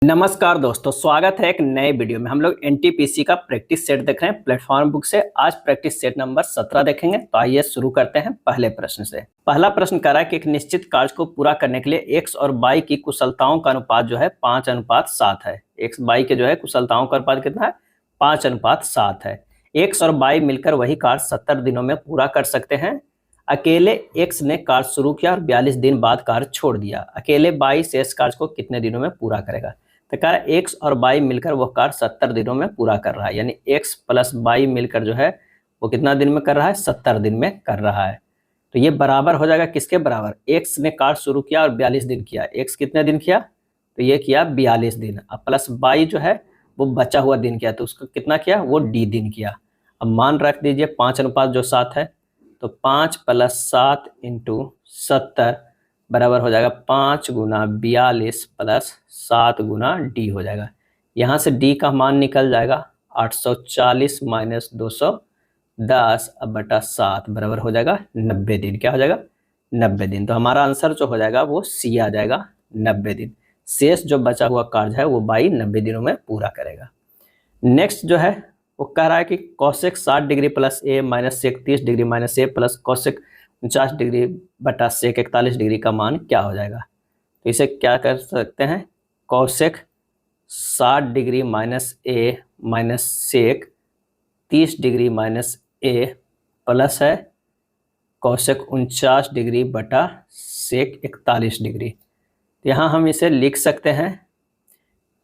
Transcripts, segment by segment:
नमस्कार दोस्तों, स्वागत है एक नए वीडियो में। हम लोग एनटीपीसी का प्रैक्टिस सेट देख रहे हैं प्लेटफॉर्म बुक से। आज प्रैक्टिस सेट नंबर 17 देखेंगे। तो आइए शुरू करते हैं पहले प्रश्न से। पहला प्रश्न कह रहा है कि एक निश्चित कार्य को पूरा करने के लिए x और y की कुशलताओं का अनुपात जो है 5:7 है। x y के जो है कुशलताओं का अनुपात कितना है? 5:7 है। x और y मिलकर वही कार्य 70 दिनों में पूरा कर सकते हैं। अकेले x ने कार्य शुरू किया और 42 दिन बाद कार्य छोड़ दिया। अकेले y शेष कार्य को कितने दिनों में पूरा करेगा? तो कह रहा है x और y मिलकर वो कार्य 70 दिनों में पूरा कर रहा है। यानी x प्लस y मिलकर जो है वो कितना दिन में कर रहा है? 70 दिन में कर रहा है। तो ये बराबर हो जाएगा किसके बराबर? x ने कार्य शुरू किया और 42 दिन किया। x कितने दिन किया? तो ये किया 42 दिन। अब प्लस y जो है वो बचा हुआ दिन किया, तो उसको कितना किया? वो d दिन किया। अब मान रख दीजिए 5:7 है, तो 5 + 7 × 70 बराबर हो जाएगा 5 × 42 + 7 × d हो जाएगा। यहाँ से d का मान निकल जाएगा 840 - 210 बटा 7 बराबर हो जाएगा 90 दिन। क्या हो जाएगा? 90 दिन। तो हमारा आंसर जो हो जाएगा वो सी आ जाएगा, 90 दिन। शेष जो बचा हुआ कार्य है वो बाई 90 दिनों में पूरा करेगा। नेक्स्ट जो है वो कह रहा है कि cosec 60 degree plus a minus sec 30 degree minus a plus cosec 49 degree बटा सेक 41 डिग्री का मान क्या हो जाएगा? तो इसे क्या कर सकते हैं? Cosec 60 degree minus a minus sec 30 degree minus a plus है कोसेक 49 डिग्री बटा सेक 41 डिग्री। तो यहाँ हम इसे लिख सकते हैं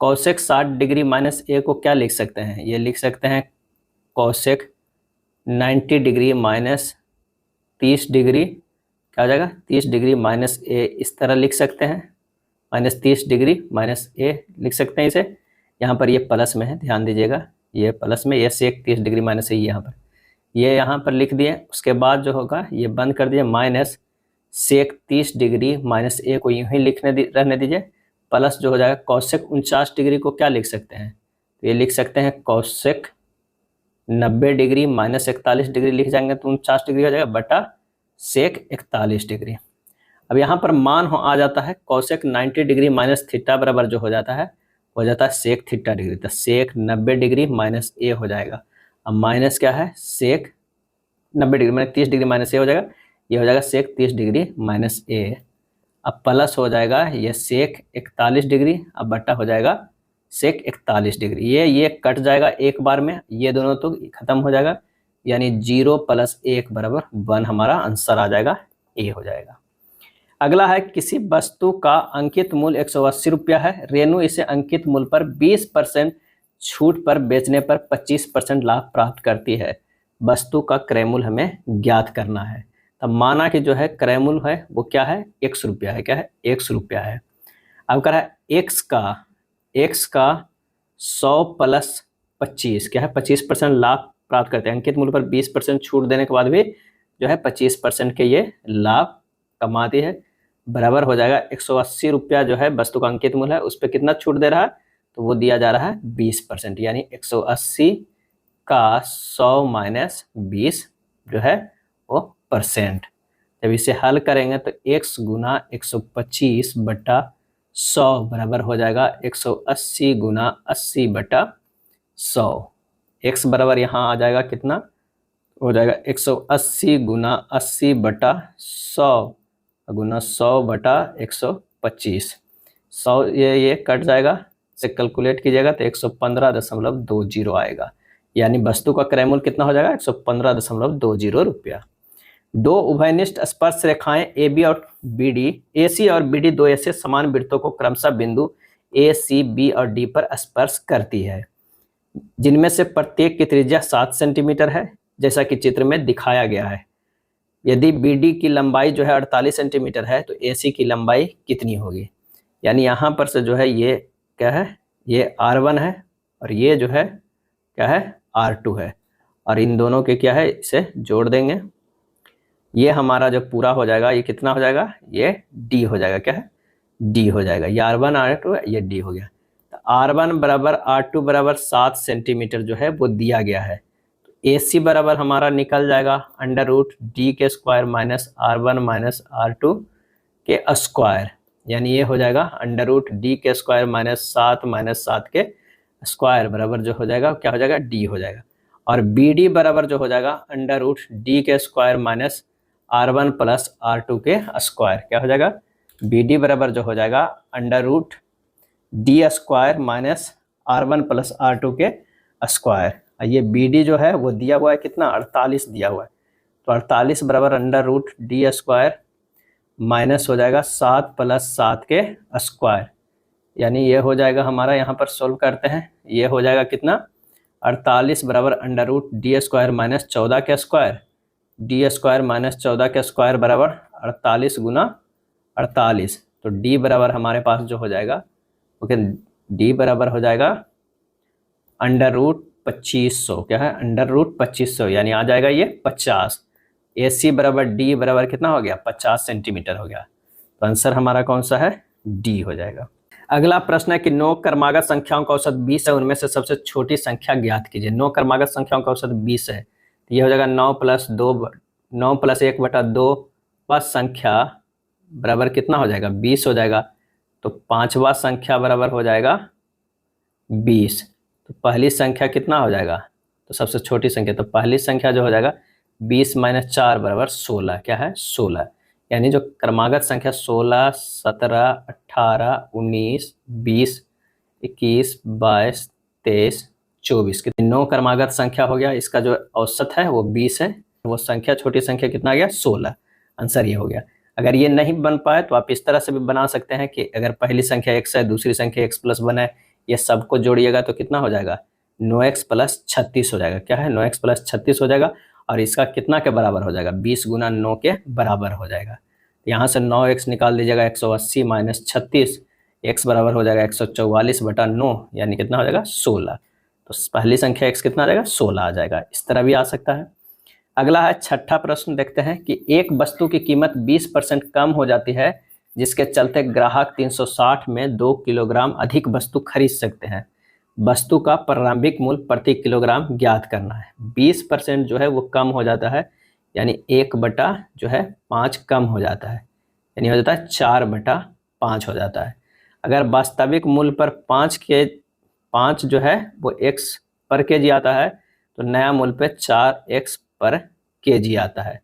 कोसेक 60 डिग्री माइनस a को क्या लिख सकते हैं? ये लिख सकते हैं कोसेक 90 डिग्री माइनस 30 डिग्री। क्या हो जाएगा? 30 डिग्री माइनस a इस तरह लिख सकते हैं, माइनस 30 डिग्री माइनस a लिख सकते हैं इसे। यहाँ पर ये प्लस में है, ध्यान दीजिएगा, ये प्लस में, ये सेक 30 डिग्री माइनस a यहाँ पर, ये यहाँ पर लिख दिए। उसके बाद जो होगा ये बंद कर दिए, minus sec 30 degree minus a को यूँ ही रहने दीजिए, प्लस जो हो जाएगा कोसेक 49 डिग्री को क्या लिख सकते हैं? तो ये लिख सकते हैं कोसेक 90 डिग्री माइनस 41 डिग्री लिख जाएंगे तो 49 डिग्री हो जाएगा बटा सेक 41 डिग्री। अब यहाँ पर मान आ जाता है कोसेक 90 डिग्री माइनस थीटा बराबर जो हो जाता है सेक थीटा डिग्री। तो सेक 90 डिग्री माइनस a हो जाएगा। अब माइनस क्या है? सेक 90 degree minus 30 degree minus a हो जाएगा, ये हो जाएगा सेक 30 डिग्री माइनस a। अब प्लस हो जाएगा ये सेक 41 डिग्री, अब बटा हो जाएगा सेक 41 डिग्री। ये कट जाएगा एक बार में, ये दोनों तो खत्म हो जाएगा, यानी 0 + 1 बराबर 1 हमारा आंसर आ जाएगा, ए हो जाएगा। अगला है किसी वस्तु का अंकित मूल्य 180 रुपया है। रेणु इसे अंकित मूल्य पर 20% छूट पर बेचने पर 25% लाभ प्राप्त करती है। वस्तु का क्रय मूल्य हमें ज्ञात करना है। तब माना कि जो है क्रय मूल्य है वो क्या है? 100 रुपया है। क्या है? 100 रुपया है। अब कह रहा है x का 100 + 25 क्या है? 25% लाभ प्राप्त करते हैं। अंकित मूल्य पर 20% छूट देने के बाद भी जो है 25% के ये लाभ कमाती है। बराबर हो जाएगा 180 रुपया जो है वस्तु का अंकित मूल्य है, उस पर कितना छूट दे रहा है? तो वो दिया जा रहा है 20%, यानी 180 का 100 - 20 जो है वो परसेंट। जब इसे हल करेंगे तो x × 125 बटा 100 बराबर हो जाएगा 180 × 80 बटा 100। x बराबर यहाँ आ जाएगा कितना? हो जाएगा 180 × 80 बटा 100 × 100 बटा 125। 100 ये कट जाएगा, इसे कैलकुलेट कीजिएगा तो 115.20 आएगा। यानी वस्तु का क्रय मूल्य कितना हो जाएगा? 115.20 रुपया। दो उभयनिष्ठ स्पर्श रेखाएं AB और BD, AC और BD दो ऐसे समान वृत्तों को क्रमशः बिंदु A, C, B और D पर स्पर्श करती है, जिनमें से प्रत्येक की त्रिज्या 7 सेंटीमीटर है, जैसा कि चित्र में दिखाया गया है। यदि BD की लंबाई जो है 48 सेंटीमीटर है तो AC की लंबाई कितनी होगी? यानी यहाँ पर से जो है ये क्या है? ये R1 है और ये जो है क्या है? R2 है, और इन दोनों के क्या है? इसे जोड़ देंगे, ये हमारा जो पूरा हो जाएगा ये कितना हो जाएगा? ये D हो जाएगा। क्या है? D हो जाएगा। ये R1 R2 है, ये D हो गया। तो R1 बराबर R2 बराबर 7 सेंटीमीटर जो है वो दिया गया है। तो AC बराबर हमारा निकल जाएगा √D² - R1 - R2 के स्क्वायर। यानी ये हो जाएगा अंडर रूट डी के स्क्वायर माइनस 7 के स्क्वायर बराबर जो हो जाएगा क्या हो जाएगा डी हो जाएगा। और बी डी बराबर जो हो जाएगा अंडर रूट डी के square minus R1 plus R2 के स्क्वायर। क्या हो जाएगा बी डी बराबर जो हो जाएगा under root D square minus R1 plus R2 के स्क्वायर। ये बी डी जो है वो दिया हुआ है कितना 48 दिया हुआ है, तो 48 बराबर under root D square minus हो जाएगा 7 प्लस 7 के स्क्वायर। यानी ये हो जाएगा हमारा, यहाँ पर सोल्व करते हैं, ये हो जाएगा कितना 48 बराबर under root D square minus 14 के स्क्वायर, डी स्क्वायर माइनस 14 के स्क्वायर बराबर 48 गुना 48। तो डी बराबर हमारे पास जो हो जाएगा ओके, डी बराबर हो जाएगा अंडर रूट 2500। क्या है अंडर रूट 2500, यानी आ जाएगा ये 50। ए सी बराबर डी बराबर कितना हो गया 50 सेंटीमीटर हो गया। तो आंसर हमारा कौन सा है डी हो जाएगा। अगला प्रश्न है कि 9 क्रमागत संख्याओं का औसत 20 है, उनमें से सबसे छोटी संख्या ज्ञात कीजिए। 9 क्रमागत संख्याओं का औसत 20 है, तो ये हो जाएगा 9 प्लस 1/2 वह संख्या बराबर कितना हो जाएगा 20 हो जाएगा। तो 5वां संख्या बराबर हो जाएगा 20। तो पहली संख्या कितना हो जाएगा, तो सबसे छोटी संख्या, तो पहली संख्या जो हो जाएगा 20 माइनस 4 बराबर 16। क्या है 16, यानी जो क्रमागत संख्या 16, 17, 18, 19, 20, 21, 22, 23, 24 की 9 क्रमागत संख्या हो गया। इसका जो औसत है वो 20 है, वो संख्या छोटी संख्या कितना आ गया 16। आंसर ये हो गया। अगर ये नहीं बन पाए तो आप इस तरह से भी बना सकते हैं कि अगर पहली संख्या x है, दूसरी संख्या x प्लस 1 है, ये सबको जोड़िएगा तो कितना हो जाएगा 9x प्लस 36 हो जाएगा। क्या है 9x प्लस 36 हो जाएगा, और इसका कितना के बराबर हो जाएगा 20 गुना 9 के बराबर हो जाएगा। यहाँ से 9x निकाल दीजिएगा 180 माइनस 36, x बराबर हो जाएगा 144/9, यानी कितना हो जाएगा 16। तो पहली संख्या x कितना आ जाएगा 16 आ जाएगा। इस तरह भी आ सकता है। अगला है छठा प्रश्न, देखते हैं कि एक वस्तु की कीमत 20% कम हो जाती है, जिसके चलते ग्राहक 360 में 2 किलोग्राम अधिक वस्तु खरीद सकते हैं। वस्तु का प्रारंभिक मूल्य प्रति किलोग्राम ज्ञात करना है। 20% जो है वो कम हो जाता है, यानी 1/5 कम हो जाता है, यानी हो जाता है 4/5 हो जाता है। अगर वास्तविक मूल्य पर 5 जो है वो x पर केजी आता है, तो नया मूल्य पे 4x पर केजी आता है।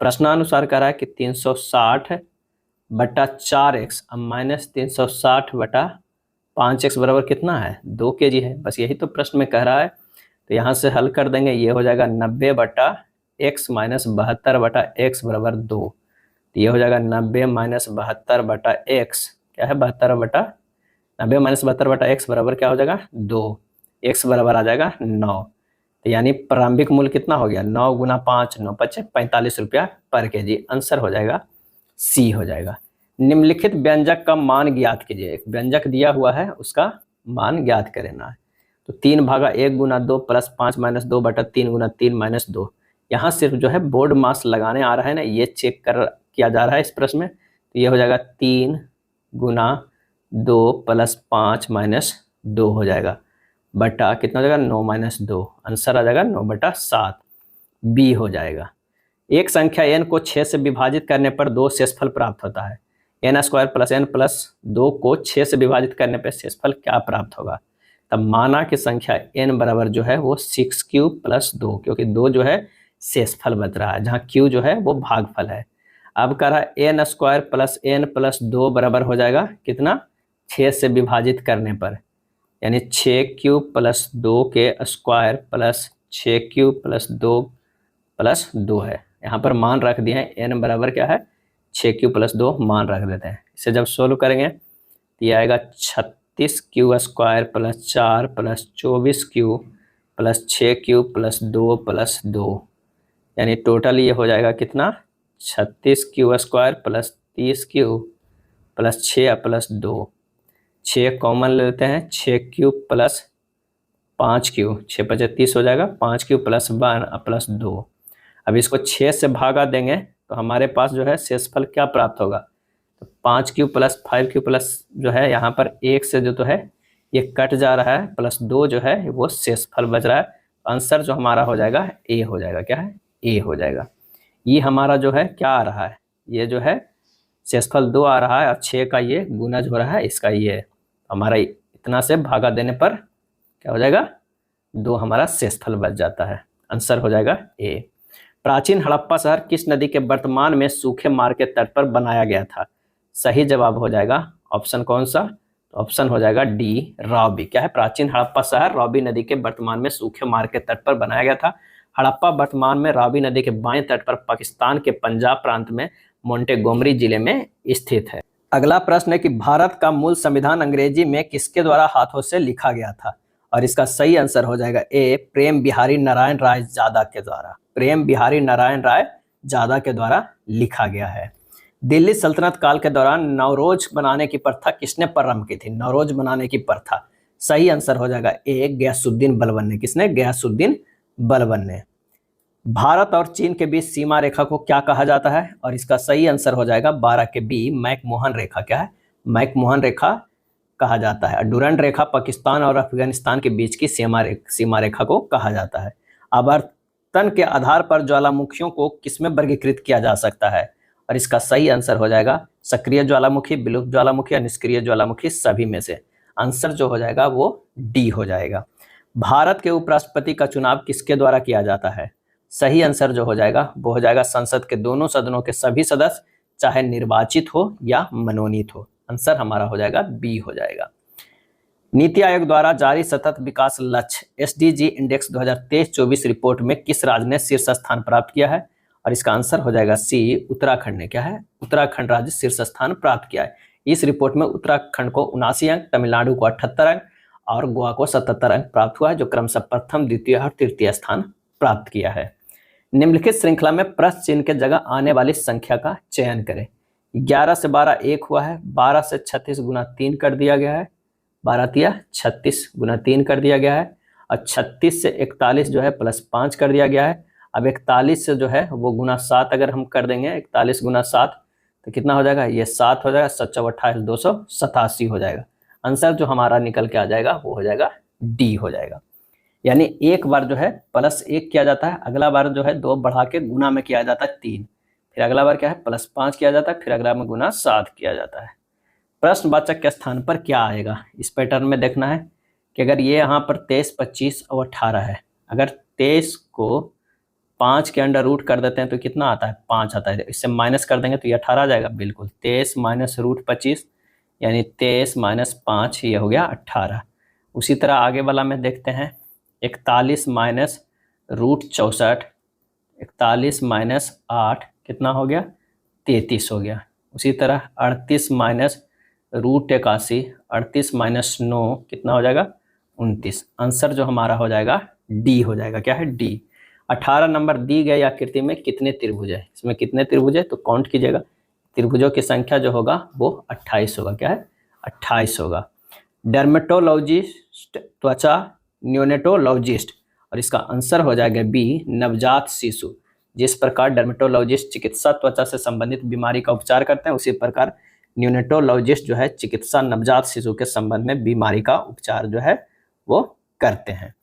प्रश्नानुसार कह रहा है कि 360/4x अब माइनस 360/5x बराबर कितना है 2 केजी है। बस यही तो प्रश्न में कह रहा है। तो यहाँ से हल कर देंगे, ये हो जाएगा 90/x माइनस 72/x बराबर 2। तो ये हो जाएगा 90 माइनस 72/x, क्या है 90 माइनस 72/x बराबर क्या हो जाएगा 2, x बराबर आ जाएगा 9। तो यानी प्रारंभिक मूल्य कितना हो गया 9 गुना 5, 9 × 5 = 45 रुपया पर केजी। आंसर हो जाएगा सी हो जाएगा। निम्नलिखित व्यंजक का मान ज्ञात कीजिए। एक व्यंजक दिया हुआ है, उसका मान ज्ञात करना है। तो 3/1 गुना 2 प्लस 5 माइनस 2/3 गुना 3 माइनस 2। यहाँ सिर्फ जो है बोर्ड मास लगाने आ रहा है ना, ये चेक किया जा रहा है इस प्रश्न में। तो ये हो जाएगा 3 गुना 2 प्लस 5 माइनस 2 हो जाएगा, बटा कितना हो जाएगा 9 माइनस 2। आंसर आ जाएगा 9/7, बी हो जाएगा। एक संख्या n को 6 से विभाजित करने पर 2 शेषफल प्राप्त होता है। n² प्लस n प्लस 2 को 6 से विभाजित करने पर शेषफल क्या प्राप्त होगा। तब माना कि संख्या n बराबर जो है वो 6q प्लस 2, क्योंकि 2 जो है शेषफल बच रहा है, जहाँ q जो है वो भागफल है। अब कह रहा है n² प्लस n प्लस 2 बराबर हो जाएगा कितना 6 से विभाजित करने पर, यानी 6q प्लस 2 के square plus 6q plus 2 plus 2 है। यहाँ पर मान रख दिए हैं, n बराबर क्या है 6q प्लस 2 मान रख देते हैं। इसे जब सोल्व करेंगे तो ये आएगा 36q² plus 4 plus 24q plus 6q plus 2 plus 2, यानी टोटल ये हो जाएगा कितना 36q² plus 30q plus 6 plus 2। 6 common लेते हैं, 6q प्लस 5q, 6 × 5 = 30 हो जाएगा, 5q प्लस 1 प्लस 2। अब इसको 6 से भागा देंगे तो हमारे पास जो है शेषफल क्या प्राप्त होगा। तो 5q प्लस 5q प्लस जो है यहाँ पर 1 से जो तो है ये कट जा रहा है, प्लस 2 जो है वो शेषफल बच रहा है। आंसर जो हमारा हो जाएगा ए हो जाएगा। क्या है ए हो जाएगा। ये हमारा जो है क्या आ रहा है, ये जो है शेषफल 2 आ रहा है और 6 का ये गुणज हो रहा है इसका ये, हमारा इतना से भागा देने पर क्या हो जाएगा, 2 हमारा शेषफल बच जाता है। आंसर हो जाएगा ए। प्राचीन हड़प्पा शहर किस नदी के वर्तमान में सूखे मार्ग के तट पर बनाया गया था? सही जवाब हो जाएगा ऑप्शन कौन सा, तो ऑप्शन हो जाएगा डी, रावी। क्या है, प्राचीन हड़प्पा शहर रावी नदी के वर्तमान में सूखे मार्ग के तट पर बनाया गया था। हड़प्पा वर्तमान में रावी नदी के बाएं तट पर पाकिस्तान के पंजाब प्रांत में मोंटेगोमरी जिले में स्थित है। अगला प्रश्न है कि भारत का मूल संविधान अंग्रेजी में किसके द्वारा हाथों से लिखा गया था? और इसका सही आंसर हो जाएगा ए, प्रेम बिहारी नारायण राय जादा के द्वारा। प्रेम बिहारी नारायण राय जादा के द्वारा लिखा गया है। दिल्ली सल्तनत काल के दौरान नवरोज मनाने की प्रथा किसने प्रारंभ की थी? नवरोज मनाने की प्रथा, सही आंसर हो जाएगा ए, गयासुद्दीन बलबन ने। किसने? गयासुद्दीन बलबन ने। भारत और चीन के बीच सीमा रेखा को क्या कहा जाता है? और इसका सही आंसर हो जाएगा 12 के बी, मैकमोहन रेखा। क्या है? मैकमोहन रेखा कहा जाता है। डुरंड रेखा पाकिस्तान और अफगानिस्तान के बीच की सीमा रेखा को कहा जाता है। आवर्तन के आधार पर ज्वालामुखियों को किसमें वर्गीकृत किया जा सकता है? और इसका सही आंसर हो जाएगा सक्रिय ज्वालामुखी, विलुप्त ज्वालामुखी या निष्क्रिय ज्वालामुखी, सभी में से। आंसर जो हो जाएगा वो डी हो जाएगा। भारत के उपराष्ट्रपति का चुनाव किसके द्वारा किया जाता है? सही आंसर जो हो जाएगा वो हो जाएगा संसद के दोनों सदनों के सभी सदस्य, चाहे निर्वाचित हो या मनोनीत हो। आंसर हमारा हो जाएगा बी हो जाएगा। नीति आयोग द्वारा जारी सतत विकास लक्ष्य एसडीजी इंडेक्स 2023-24 रिपोर्ट में किस राज्य ने शीर्ष स्थान प्राप्त किया है? और इसका आंसर हो जाएगा सी, उत्तराखंड ने। क्या है? उत्तराखंड राज्य शीर्ष स्थान प्राप्त किया है। इस रिपोर्ट में उत्तराखंड को 79 अंक, तमिलनाडु को 78 अंक और गोवा को 77 अंक प्राप्त हुआ है, जो क्रमशः प्रथम, द्वितीय और तृतीय स्थान प्राप्त किया है। निम्नलिखित श्रृंखला में प्रश्न चिन्ह के जगह आने वाली संख्या का चयन करें। 11 से 12 1 हुआ है, 12 से 36 गुना 3 कर दिया गया है, 12 तिया 36 गुना 3 कर दिया गया है, और 36 से 41 जो है प्लस 5 कर दिया गया है। अब 41 से जो है वो गुना 7 अगर हम कर देंगे, 41 गुना 7 तो कितना हो जाएगा, ये 7 हो जाएगा, 7 28 287 हो जाएगा। आंसर जो हमारा निकल के आ जाएगा वो हो जाएगा डी हो जाएगा। यानी एक बार जो है प्लस 1 किया जाता है, अगला बार जो है 2 बढ़ा के गुना में किया जाता है 3, फिर अगला बार क्या है प्लस 5 किया जाता है, फिर अगला में गुना 7 किया जाता है। प्रश्नवाचक के स्थान पर क्या आएगा, इस पैटर्न में देखना है कि अगर ये यहाँ पर 23, 25 और 18 है, अगर 23 को 5 के अंडर रूट कर देते हैं तो कितना आता है, 5 आता है। इससे माइनस कर देंगे तो ये 18 आ जाएगा। बिल्कुल 23 माइनस रूट 25 यानी 23 माइनस 5, ये हो गया 18। उसी तरह आगे वाला में देखते हैं, 41 माइनस रूट 64, 41 माइनस 8 कितना हो गया, 33 हो गया। उसी तरह 38 माइनस रूट 81, 38 माइनस 9 कितना हो जाएगा, 29। आंसर जो हमारा हो जाएगा डी हो जाएगा। क्या है, डी। 18 नंबर दी गई आकृति में कितने त्रिभुज है, इसमें कितने त्रिभुज है तो काउंट कीजिएगा। त्रिभुजों की संख्या जो होगा वो 28 होगा। क्या है, 28 होगा। डर्मेटोलॉजिस्ट त्वचा न्यूनेटोलॉजिस्ट, और इसका आंसर हो जाएगा बी, नवजात शिशु। जिस प्रकार डर्मेटोलॉजिस्ट चिकित्सा त्वचा से संबंधित बीमारी का उपचार करते हैं, उसी प्रकार न्यूनेटोलॉजिस्ट जो है चिकित्सा नवजात शिशु के संबंध में बीमारी का उपचार जो है वो करते हैं।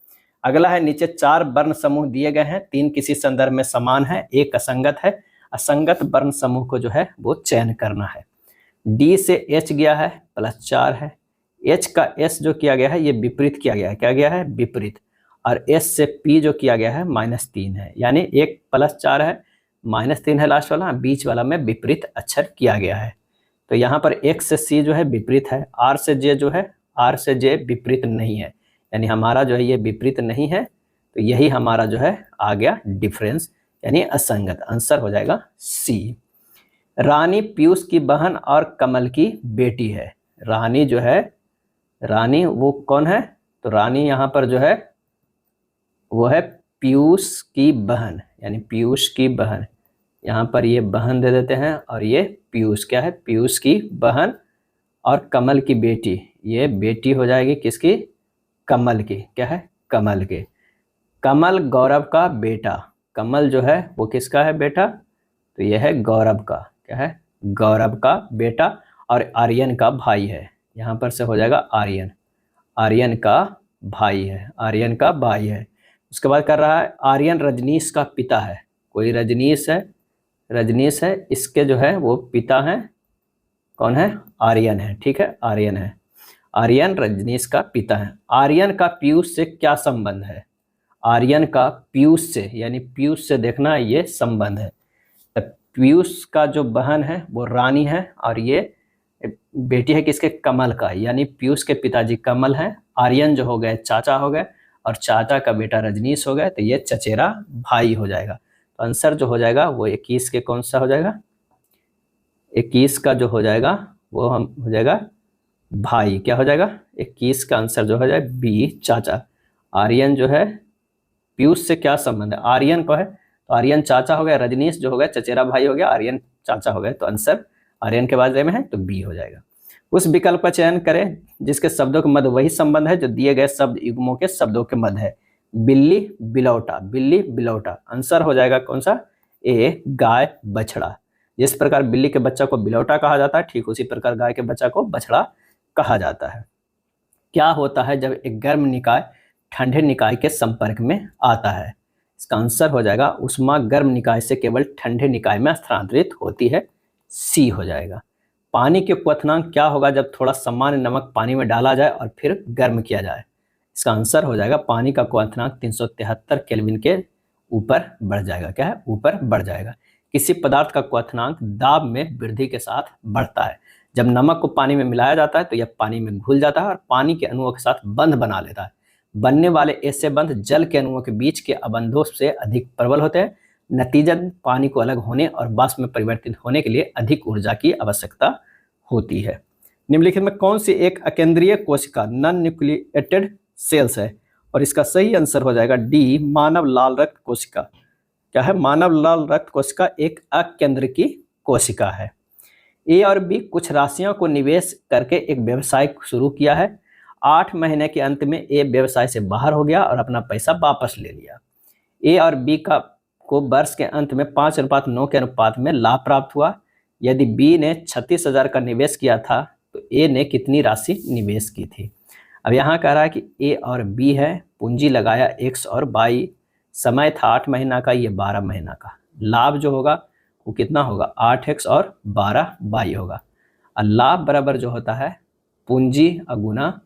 अगला है, नीचे 4 वर्ण समूह दिए गए हैं, 3 किसी संदर्भ में समान है, 1 असंगत है। असंगत वर्ण समूह को जो है वो चयन करना है। डी से एच गया है, +4 है। एच का एस जो किया गया है ये विपरीत किया गया है। क्या गया है, विपरीत। और एस से पी जो किया गया है -3 है, यानी एक +4 है, -3 है लास्ट वाला, बीच वाला में विपरीत अक्षर किया गया है। तो यहाँ पर एक्स से सी जो है विपरीत है, आर से जे जो है, आर से जे विपरीत नहीं है, यानी हमारा जो है ये विपरीत नहीं है। तो यही हमारा जो है आ गया डिफरेंस, यानी असंगत। आंसर हो जाएगा सी। रानी पीयूष की बहन और कमल की बेटी है। रानी जो है, रानी वो कौन है, तो रानी यहाँ पर जो है वो है पीयूष की बहन, यानी पीयूष की बहन। यहाँ पर ये बहन दे देते हैं और ये पीयूष। क्या है, पीयूष की बहन और कमल की बेटी, ये बेटी हो जाएगी किसकी, कमल की। क्या है, कमल के। कमल गौरव का बेटा, कमल जो है वो किसका है बेटा, तो यह है गौरव का। क्या है, गौरव का बेटा, और आर्यन का भाई है। यहाँ पर से हो जाएगा आर्यन, आर्यन का भाई है, आर्यन का भाई है। उसके बाद कर रहा है, आर्यन रजनीश का पिता है। कोई रजनीश है, रजनीश है, इसके जो है वो पिता हैं कौन है? आर्यन है। ठीक है, आर्यन है। आर्यन रजनीश का पिता है। आर्यन का पीयूष से क्या संबंध है? आर्यन का पीयूष से, यानी पीयूष से देखना ये संबंध है। तो पीयूष का जो बहन है वो रानी है, और ये बेटी है किसके? कमल का, यानी पीयूष के पिताजी कमल हैं। आर्यन जो हो गए चाचा हो गए, और चाचा का बेटा रजनीश हो गए, तो ये चचेरा भाई हो जाएगा। तो आंसर जो हो जाएगा वो 21 के कौन सा हो जाएगा? 21 का जो हो जाएगा वो हम हो जाएगा भाई। क्या हो जाएगा? 21 का आंसर जो हो जाए बी, चाचा। आर्यन जो है पीयूष से क्या संबंध है? आर्यन को है, तो आर्यन चाचा हो गया, रजनीश जो हो गया चचेरा भाई हो गया, आर्यन चाचा हो गए, तो आंसर आर्यन के बारे में है तो बी हो जाएगा। उस विकल्प का चयन करें जिसके शब्दों के मध्य वही संबंध है जो दिए गए शब्द युग्मों के शब्दों के मध्य है। बिल्ली बिलौटा, बिल्ली बिलौटा। आंसर हो जाएगा कौन सा? ए, गाय बछड़ा। जिस प्रकार बिल्ली के बच्चा को बिलौटा कहा जाता है, ठीक उसी प्रकार गाय के बच्चा को बछड़ा कहा जाता है। क्या होता है जब एक गर्म निकाय ठंडे निकाय के संपर्क में आता है? इसका आंसर हो जाएगा उष्मा गर्म निकाय से केवल ठंडे निकाय में स्थानांतरित होती है। सी हो जाएगा। पानी के क्वथनांक क्या होगा जब थोड़ा सामान्य नमक पानी में डाला जाए और फिर गर्म किया जाए? इसका आंसर हो जाएगा पानी का क्वथनांक 373 केल्विन के ऊपर बढ़ जाएगा। क्या है? ऊपर बढ़ जाएगा। किसी पदार्थ का क्वथनांक दाब में वृद्धि के साथ बढ़ता है। जब नमक को पानी में मिलाया जाता है तो यह पानी में घुल जाता है और पानी के अणुओं के साथ बंध बना लेता है। बनने वाले ऐसे बंध जल के अणुओं के बीच के अबंधों से अधिक प्रबल होते हैं। नतीजतन पानी को अलग होने और वाष्प में परिवर्तित होने के लिए अधिक ऊर्जा की आवश्यकता होती है। निम्नलिखित में कौन सी एक अकेंद्रीय कोशिका नॉन न्यूक्लिएटेड सेल्स है? और इसका सही आंसर हो जाएगा डी, मानव लाल रक्त कोशिका। क्या है? मानव लाल रक्त कोशिका एक अकेंद्र की कोशिका है। ए और बी कुछ राशियों को निवेश करके एक व्यवसाय शुरू किया है। 8 महीने के अंत में ए व्यवसाय से बाहर हो गया और अपना पैसा वापस ले लिया। ए और बी को वर्ष के अंत में 5:9 के अनुपात में लाभ प्राप्त हुआ। यदि बी ने 36,000 का निवेश किया था तो ए ने कितनी राशि निवेश की थी? अब यहाँ कह रहा है कि ए और बी है, पूंजी लगाया x और y, समय था 8 महीना का, ये 12 महीना का। लाभ जो होगा वो कितना होगा? 8x और 12y होगा। और लाभ बराबर जो होता है पूंजी गुना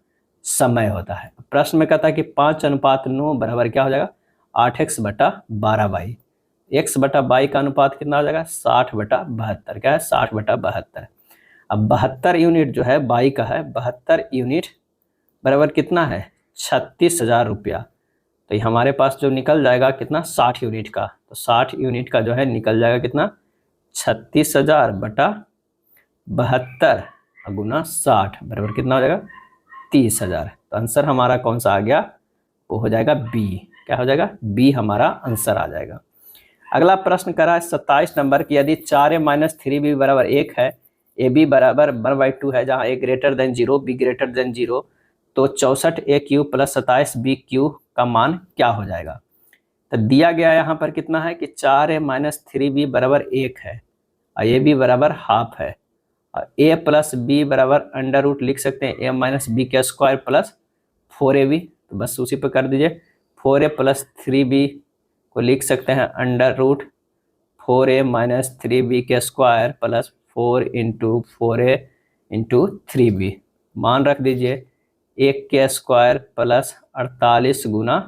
समय होता है। प्रश्न में कहता है कि 5:9 बराबर क्या हो जाएगा? 8x बटा 12y। x बटा y का अनुपात कितना हो जाएगा? 60/72। क्या है? 60/72। अब 72 यूनिट जो है y का है, 72 यूनिट बराबर कितना है? 36,000 रुपया। तो ये हमारे पास जो निकल जाएगा कितना? 60 यूनिट का। तो 60 यूनिट का जो है निकल जाएगा कितना? 36,000 बटा 72 गुना 60 बराबर कितना हो जाएगा? 30,000। तो आंसर हमारा कौन सा आ गया? वो हो जाएगा बी। क्या हो जाएगा? बी हमारा आंसर आ जाएगा। अगला प्रश्न करा है 27 नंबर की, यदि 4a-3b बराबर 1 है, ab बराबर 1/2 है, जहाँ a greater than 0, b greater than 0, तो 64a³ प्लस 27b³ का मान क्या हो जाएगा? तो दिया गया यहाँ पर कितना है कि 4a-3b बराबर 1 है और ab बराबर हाफ है, और a प्लस b बराबर अंडर रूट लिख सकते हैं a माइनस बी का स्क्वायर प्लस 4ab। तो बस उसी पर कर दीजिए। 4a प्लस 3b को लिख सकते हैं under root 4a minus 3b के square plus 4 into 4a into 3b। मान रख दीजिए 1 के स्क्वायर प्लस 48 गुना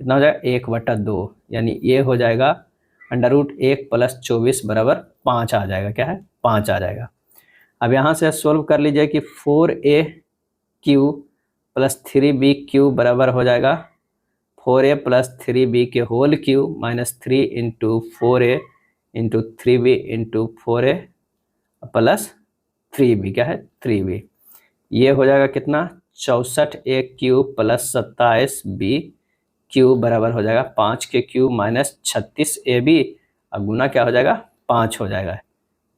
कितना हो जाएगा? 1/2, यानी ये हो जाएगा अंडर रूट 1 प्लस 24 बराबर 5 आ जाएगा। क्या है? 5 आ जाएगा। अब यहाँ से सोल्व कर लीजिए कि 4a³ प्लस 3b³ बराबर हो जाएगा 4a प्लस 3b के whole cube minus 3 into 4a into 3b into 4a plus 3b। क्या है? 3b। ये हो जाएगा कितना? 64a³ प्लस 27b³ बराबर हो जाएगा 5 के क्यूब माइनस 36ab और गुना क्या हो जाएगा? 5 हो जाएगा।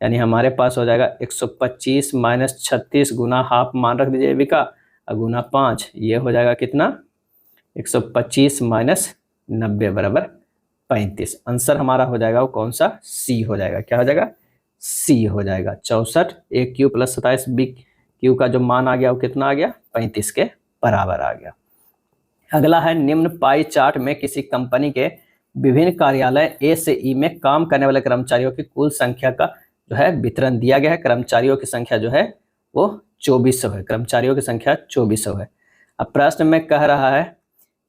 यानी हमारे पास हो जाएगा 125 माइनस 36 गुना हाफ मान रख दीजिए ab का और गुना 5, ये हो जाएगा कितना? 125 माइनस 90 बराबर 35। आंसर हमारा हो जाएगा वो कौन सा? सी हो जाएगा। क्या हो जाएगा? सी हो जाएगा। 64a³ प्लस 27b³ का जो मान आ गया वो कितना आ गया? 35 के बराबर आ गया। अगला है निम्न पाई चार्ट में किसी कंपनी के विभिन्न कार्यालय ए से ई में काम करने वाले कर्मचारियों की कुल संख्या का जो है वितरण दिया गया है। कर्मचारियों की संख्या जो है वो 2400 है, कर्मचारियों की संख्या 2400 है। अब प्रश्न में कह रहा है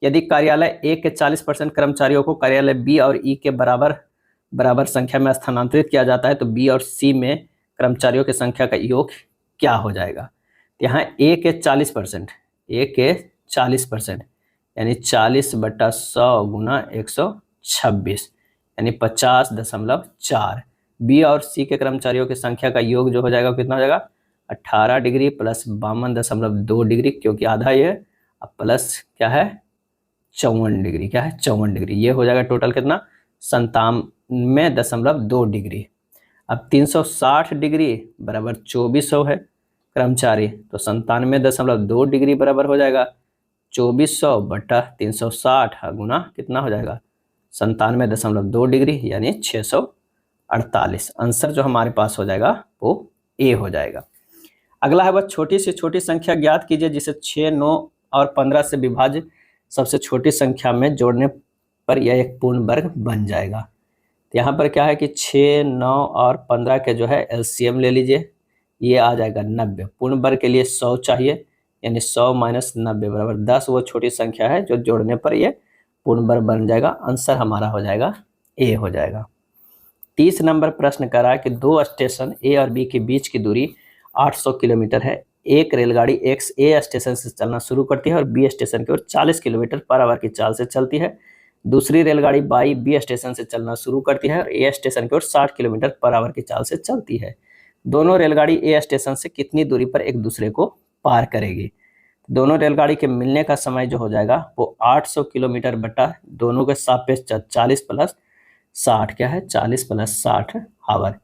यदि कार्यालय ए के 40% कर्मचारियों को कार्यालय बी और ई के बराबर संख्या में स्थानांतरित किया जाता है तो बी और सी में कर्मचारियों की संख्या का योग क्या हो जाएगा। यहाँ ए के 40% यानी 40/100 गुना 126 यानी 50.4। बी और सी के कर्मचारियों की संख्या का योग जो हो जाएगा कितना हो जाएगा 18 डिग्री प्लस 52.2 डिग्री, क्योंकि आधा ये अब प्लस क्या है 54 डिग्री, क्या है 54 डिग्री। ये हो जाएगा टोटल कितना 97.2 डिग्री। अब 360 डिग्री बराबर 2400 है कर्मचारी, तो 97.2 डिग्री बराबर हो जाएगा 2400/360 गुना कितना हो जाएगा 97.2 डिग्री यानी 648। आंसर जो हमारे पास हो जाएगा वो ए हो जाएगा। अगला है वह छोटी से छोटी संख्या ज्ञात कीजिए जिसे 6, 9 और 15 से विभाज्य सबसे छोटी संख्या में जोड़ने पर यह एक पूर्ण वर्ग बन जाएगा। तो यहाँ पर क्या है कि 6, 9 और 15 के जो है एलसीएम ले लीजिए, ये आ जाएगा 90। पूर्ण वर्ग के लिए 100 चाहिए, यानी 100 - 90 बराबर 10 वो छोटी संख्या है जो जोड़ने पर ये पूर्ण वर्ग बन जाएगा। आंसर हमारा हो जाएगा ए हो जाएगा। 30 नंबर प्रश्न कर रहा है कि दो स्टेशन ए और बी के बीच की दूरी 800 किलोमीटर है। एक रेलगाड़ी एक्स ए स्टेशन से चलना शुरू करती है और बी स्टेशन की ओर 40 किलोमीटर पर आवर की चाल से चलती है। दूसरी रेलगाड़ी बाई बी स्टेशन से चलना शुरू करती है और ए स्टेशन की ओर 60 किलोमीटर पर आवर की चाल से चलती है। दोनों रेलगाड़ी ए स्टेशन से कितनी दूरी पर एक दूसरे को पार करेगी। दोनों रेलगाड़ी के मिलने का समय जो हो जाएगा वो 800 किलोमीटर बटा दोनों के सापेक्ष 40 + 60 क्या है 40 + 60 आवर,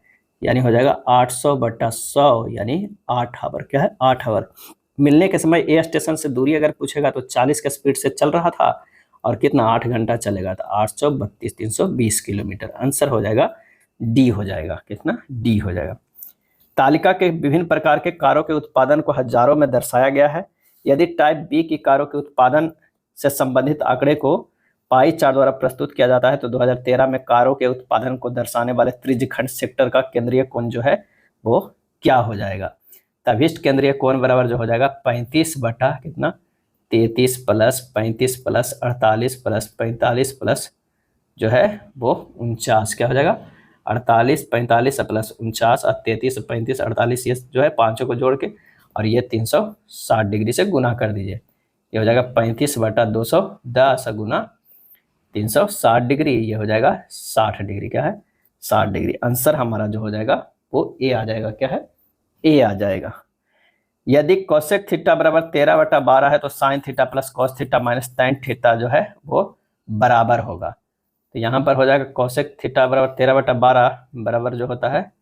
यानी हो जाएगा 800/100 यानी 8 आवर, क्या है 8 आवर। मिलने के समय ए स्टेशन से दूरी अगर पूछेगा तो 40 के स्पीड से चल रहा था और कितना 8 घंटा चलेगा तो 832 320 किलोमीटर। आंसर हो जाएगा डी हो जाएगा, कितना डी हो जाएगा। तालिका के विभिन्न प्रकार के कारों के उत्पादन को हजारों में दर्शाया गया है। यदि टाइप बी की कारों के उत्पादन से संबंधित आंकड़े को पाई चार्ट द्वारा प्रस्तुत किया जाता है तो 2013 में कारों के उत्पादन को दर्शाने वाले त्रिज्यखंड सेक्टर का केंद्रीय कोण जो है वो क्या हो जाएगा। तभिष्ट केंद्रीय कोण बराबर जो हो जाएगा 35 बटा कितना 33 प्लस 35 प्लस 48 प्लस 45 प्लस जो है वो 49, क्या हो जाएगा 48 45 प्लस 49 और 33 35 48, ये जो है पांचों को जोड़ के और ये 360 डिग्री से गुना कर दीजिए। ये हो जाएगा 35/210 गुना 360 डिग्री, ये हो जाएगा 60 डिग्री, क्या है 60 डिग्री। आंसर हमारा जो हो जाएगा वो ए आ जाएगा, क्या है ए आ जाएगा। यदि कोसेक थीटा बराबर 13/12 है तो sine theta plus cos theta minus tan theta जो है वो बराबर होगा। तो यहाँ पर हो जाएगा कोसेक थीटा बराबर 13/12 बराबर जो होता है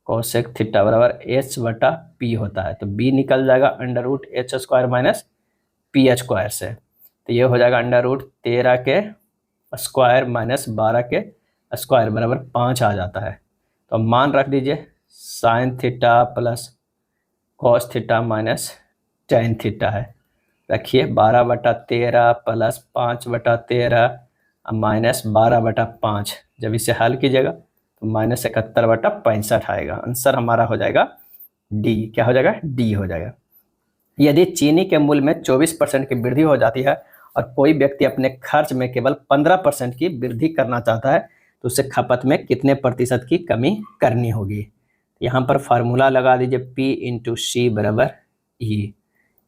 कोसेक थीटा बराबर h/p होता है, तो b निकल जाएगा √h² माइनस p² से। तो ये हो जाएगा √13 के स्क्वायर माइनस 12 के स्क्वायर बराबर 5 आ जाता है। तो मान रख दीजिए sine theta plus cos theta minus tan theta है। रखिए 12/13 प्लस 5/13 माइनस 12/5, जब इसे हल कीजिएगा तो -71/65 आएगा। आंसर हमारा हो जाएगा डी, क्या हो जाएगा डी हो जाएगा। यदि चीनी के मूल्य में 24% की वृद्धि हो जाती है और कोई व्यक्ति अपने खर्च में केवल 15% की वृद्धि करना चाहता है तो उसे खपत में कितने प्रतिशत की कमी करनी होगी। यहाँ पर फार्मूला लगा दीजिए P × C बराबर E,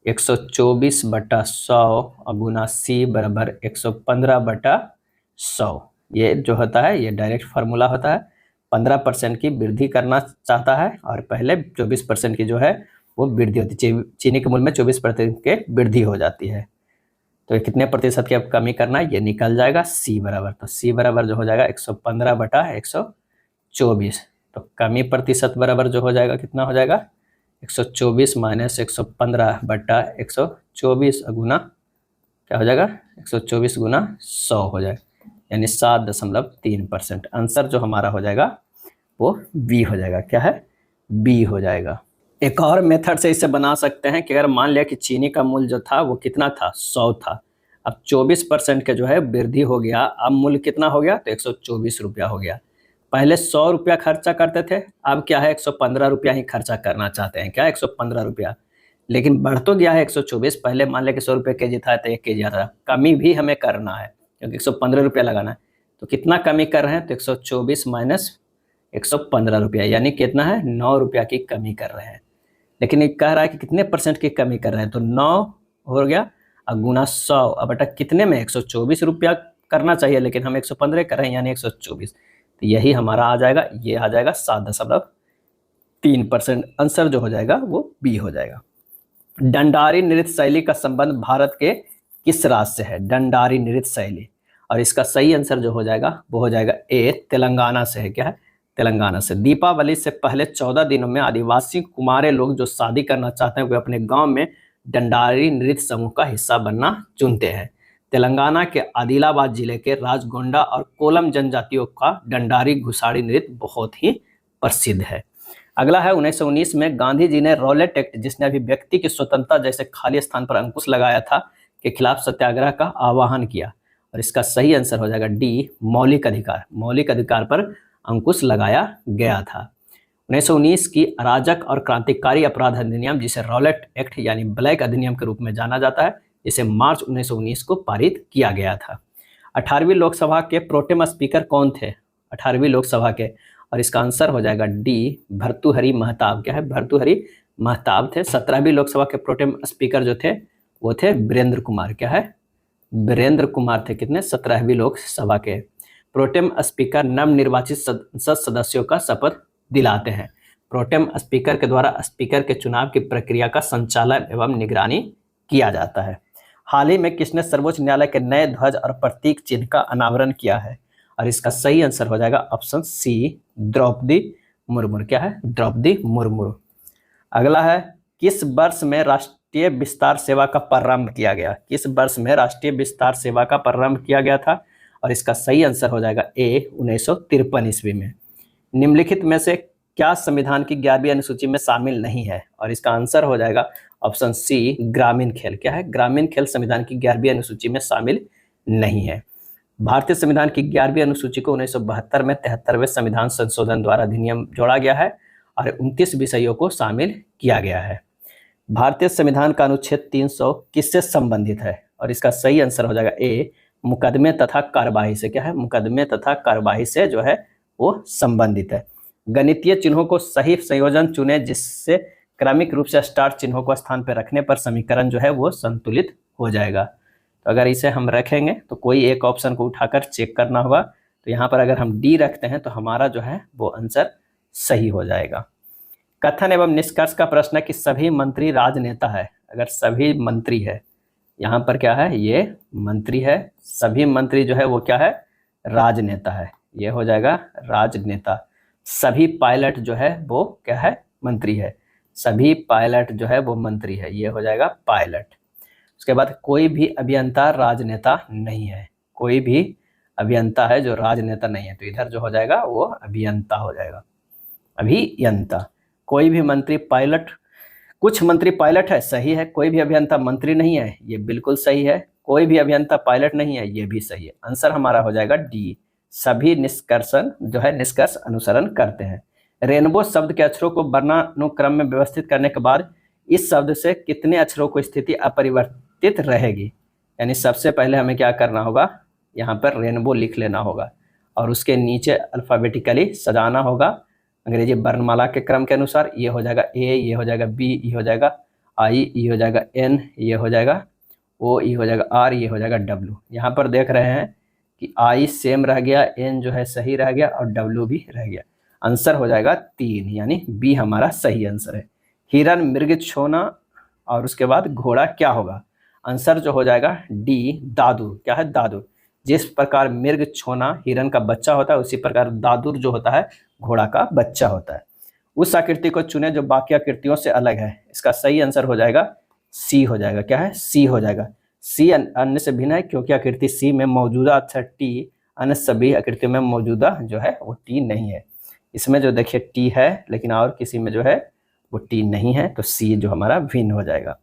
124/100 गुना C बराबर 115/100। ये जो होता है ये डायरेक्ट फार्मूला होता है। 15% की वृद्धि करना चाहता है और पहले 24% की जो है वो वृद्धि होती है। चीनी के मूल्य में 24% की वृद्धि हो जाती है तो कितने प्रतिशत की अब कमी करना है ये निकल जाएगा C बराबर। तो C बराबर जो हो जाएगा 115/124। तो कमी प्रतिशत बराबर जो हो जाएगा कितना हो जाएगा 124 माइनस 115/124 गुना क्या हो जाएगा 124 गुना 100 हो जाएगा, यानी 7.3%। आंसर जो हमारा हो जाएगा वो बी हो जाएगा, क्या है बी हो जाएगा। एक और मेथड से इसे बना सकते हैं कि अगर मान लिया कि चीनी का मूल्य जो था वो कितना था 100 था, अब 24% के जो है वृद्धि हो गया, अब मूल्य कितना हो गया तो 124 रुपया हो गया। पहले 100 रुपया खर्चा करते थे, अब क्या है 115 रुपया ही खर्चा करना चाहते हैं, क्या 115 रुपया, लेकिन बढ़ तो गया है 124। पहले मान लें कि 100 रुपये के जी था तो 1 के जी आता था, कमी भी हमें करना है क्योंकि 115 रुपया लगाना है। तो कितना कमी कर रहे हैं, तो 124 माइनस 115 रुपया, यानी कितना है 9 रुपया की कमी कर रहे हैं। लेकिन ये कह रहा है कि कितने % की कमी कर रहे हैं, तो 9 हो गया और गुना 100 अब बटा कितने में 124 रुपया करना चाहिए, लेकिन हम 115 कर रहे हैं यानी 124, तो यही हमारा आ जाएगा, ये आ जाएगा 7.3%। आंसर जो हो जाएगा वो बी हो जाएगा। डंडारी नृत्य शैली का संबंध भारत के किस राज्य से है, डंडारी नृत्य शैली, और इसका सही आंसर जो हो जाएगा वो हो जाएगा ए, तेलंगाना से है। क्या है, तेलंगाना से। दीपावली से पहले 14 दिनों में आदिवासी कुमारे लोग जो शादी करना चाहते हैं वे अपने गांव में डंडारी नृत्य समूह का हिस्सा बनना चुनते हैं। तेलंगाना के आदिलाबाद जिले के राजगोंडा और कोलम जनजातियों का डंडारी घुसाड़ी नृत्य बहुत ही प्रसिद्ध है। अगला है 1919 में गांधी जी ने रॉलेट एक्ट, जिसने अभिव्यक्ति की स्वतंत्रता जैसे खाली स्थान पर अंकुश लगाया था, के खिलाफ सत्याग्रह का आह्वान किया, और इसका सही आंसर हो जाएगा डी, मौलिक अधिकार। मौलिक अधिकार पर अंकुश लगाया गया था। 1919 की अराजक और क्रांतिकारी अपराध अधिनियम, जिसे रॉलेट एक्ट यानी ब्लैक अधिनियम के रूप में जाना जाता है, इसे मार्च 1919 को पारित किया गया था। 18वीं लोकसभा के प्रोटेम स्पीकर कौन थे, 18वीं लोकसभा के, और इसका आंसर हो जाएगा डी, भर्तृहरि महताब। क्या है, भर्तृहरि महताब थे। 17वीं लोकसभा के प्रोटेम स्पीकर जो थे वो थे वीरेंद्र कुमार। क्या है, वीरेंद्र कुमार थे कितने, 17वीं लोकसभा के। प्रोटेम स्पीकर नवनिर्वाचित संसद सदस्यों का शपथ दिलाते हैं। प्रोटेम स्पीकर के द्वारा स्पीकर के चुनाव की प्रक्रिया का संचालन एवं निगरानी किया जाता है। हाल ही में किसने सर्वोच्च न्यायालय के नए ध्वज और प्रतीक चिन्ह का अनावरण किया है, और इसका सही आंसर हो जाएगा ऑप्शन सी, द्रौपदी मुर्मू। क्या है, द्रौपदी मुर्मू। अगला है, किस वर्ष में राष्ट्रीय विस्तार सेवा का प्रारंभ किया गया, किस वर्ष में राष्ट्रीय विस्तार सेवा का प्रारंभ किया गया था, और इसका सही आंसर हो जाएगा ए, 1953 ईस्वी में। निम्नलिखित में से क्या संविधान की 11वीं अनुसूची में शामिल नहीं है, और इसका आंसर हो जाएगा ऑप्शन सी, ग्रामीण खेल। क्या है, ग्रामीण खेल संविधान की 11वीं अनुसूची में शामिल नहीं है। भारतीय संविधान की 11वीं अनुसूची को 1972 में 73वें संविधान संशोधन द्वारा अधिनियम जोड़ा गया है और 29 विषयों को शामिल किया गया है। भारतीय संविधान का अनुच्छेद 300 किससे संबंधित है, और इसका सही आंसर हो जाएगा ए, मुकदमे तथा कार्यवाही से। क्या है, मुकदमे तथा कार्यवाही से जो है वो संबंधित है। गणितीय चिन्हों को सही संयोजन चुने जिससे क्रमिक रूप से स्टार चिन्हों को स्थान पर रखने पर समीकरण जो है वो संतुलित हो जाएगा। तो अगर इसे हम रखेंगे तो कोई एक ऑप्शन को उठाकर चेक करना होगा, तो यहाँ पर अगर हम डी रखते हैं तो हमारा जो है वो आंसर सही हो जाएगा। कथन एवं निष्कर्ष का प्रश्न है कि सभी मंत्री राजनेता है। अगर सभी मंत्री है, यहाँ पर क्या है, ये मंत्री है, सभी मंत्री जो है वो क्या है, राजनेता है, ये हो जाएगा राजनेता। सभी पायलट जो है वो क्या है, मंत्री है, सभी पायलट जो है वो मंत्री है, ये हो जाएगा पायलट। उसके बाद कोई भी अभियंता राजनेता नहीं है, कोई भी अभियंता है जो राजनेता नहीं है, तो इधर जो हो जाएगा वो अभियंता हो जाएगा, अभियंता। कोई भी मंत्री पायलट, कुछ मंत्री पायलट है, सही है। कोई भी अभियंता मंत्री नहीं है, ये बिल्कुल सही है। कोई भी अभियंता पायलट नहीं है, ये भी सही है। आंसर हमारा हो जाएगा डी, सभी निष्कर्षण जो है निष्कर्ष अनुसरण करते हैं। रेनबो शब्द के अक्षरों को वर्णानुक्रम में व्यवस्थित करने के बाद इस शब्द से कितने अक्षरों को स्थिति अपरिवर्तित रहेगी, यानी सबसे पहले हमें क्या करना होगा, यहाँ पर रेनबो लिख लेना होगा और उसके नीचे अल्फाबेटिकली सजाना होगा अंग्रेजी वर्णमाला के क्रम के अनुसार। ये हो जाएगा ए, ये हो जाएगा बी, ये हो जाएगा आई, ये हो जाएगा एन, ये हो जाएगा ओ, ये हो जाएगा आर, ये हो जाएगा डब्ल्यू। यहाँ पर देख रहे हैं कि आई सेम रह गया, एन जो है सही रह गया और डब्ल्यू भी रह गया। आंसर हो जाएगा 3, यानी बी हमारा सही आंसर है। हिरन, मृग, छोना और उसके बाद घोड़ा क्या होगा, आंसर जो हो जाएगा डी, दादुर। क्या है, दादुर। जिस प्रकार मृग छोना हिरन का बच्चा होता है, उसी प्रकार दादुर जो होता है घोड़ा का बच्चा होता है। उस आकृति को चुने जो बाकी आकृतियों से अलग है, इसका सही आंसर हो जाएगा सी हो जाएगा। क्या है, सी हो जाएगा। सी अन्य से भिन्न है क्योंकि आकृति सी में मौजूदा अक्षर टी अन्य सभी आकृतियों में मौजूदा जो है वो टी नहीं है। इसमें जो देखिए टी है, लेकिन और किसी में जो है वो टी नहीं है, तो सी जो हमारा भिन्न हो जाएगा।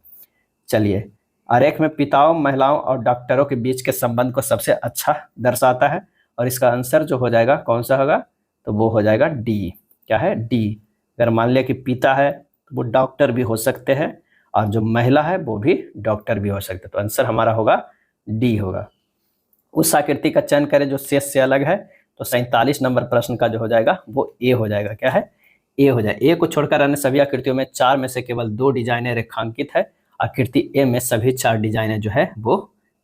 चलिए, आरेख में पिताओं, महिलाओं और डॉक्टरों के बीच के संबंध को सबसे अच्छा दर्शाता है, और इसका आंसर जो हो जाएगा कौन सा होगा, तो वो हो जाएगा डी। क्या है? डी। अगर मान लिया कि पिता है तो वो डॉक्टर भी हो सकते हैं, और जो महिला है वो भी डॉक्टर भी हो सकते हैं। तो आंसर हमारा होगा डी होगा। उस आकृति का चयन करें जो शेष से अलग है। तो 47 नंबर प्रश्न का जो हो जाएगा वो ए हो जाएगा। क्या है? ए हो जाए। ए को छोड़कर अन्य सभी आकृतियों में 4 में से केवल 2 डिजाइनें रेखांकित है। आकृति ए में सभी 4 डिजाइनें जो है वो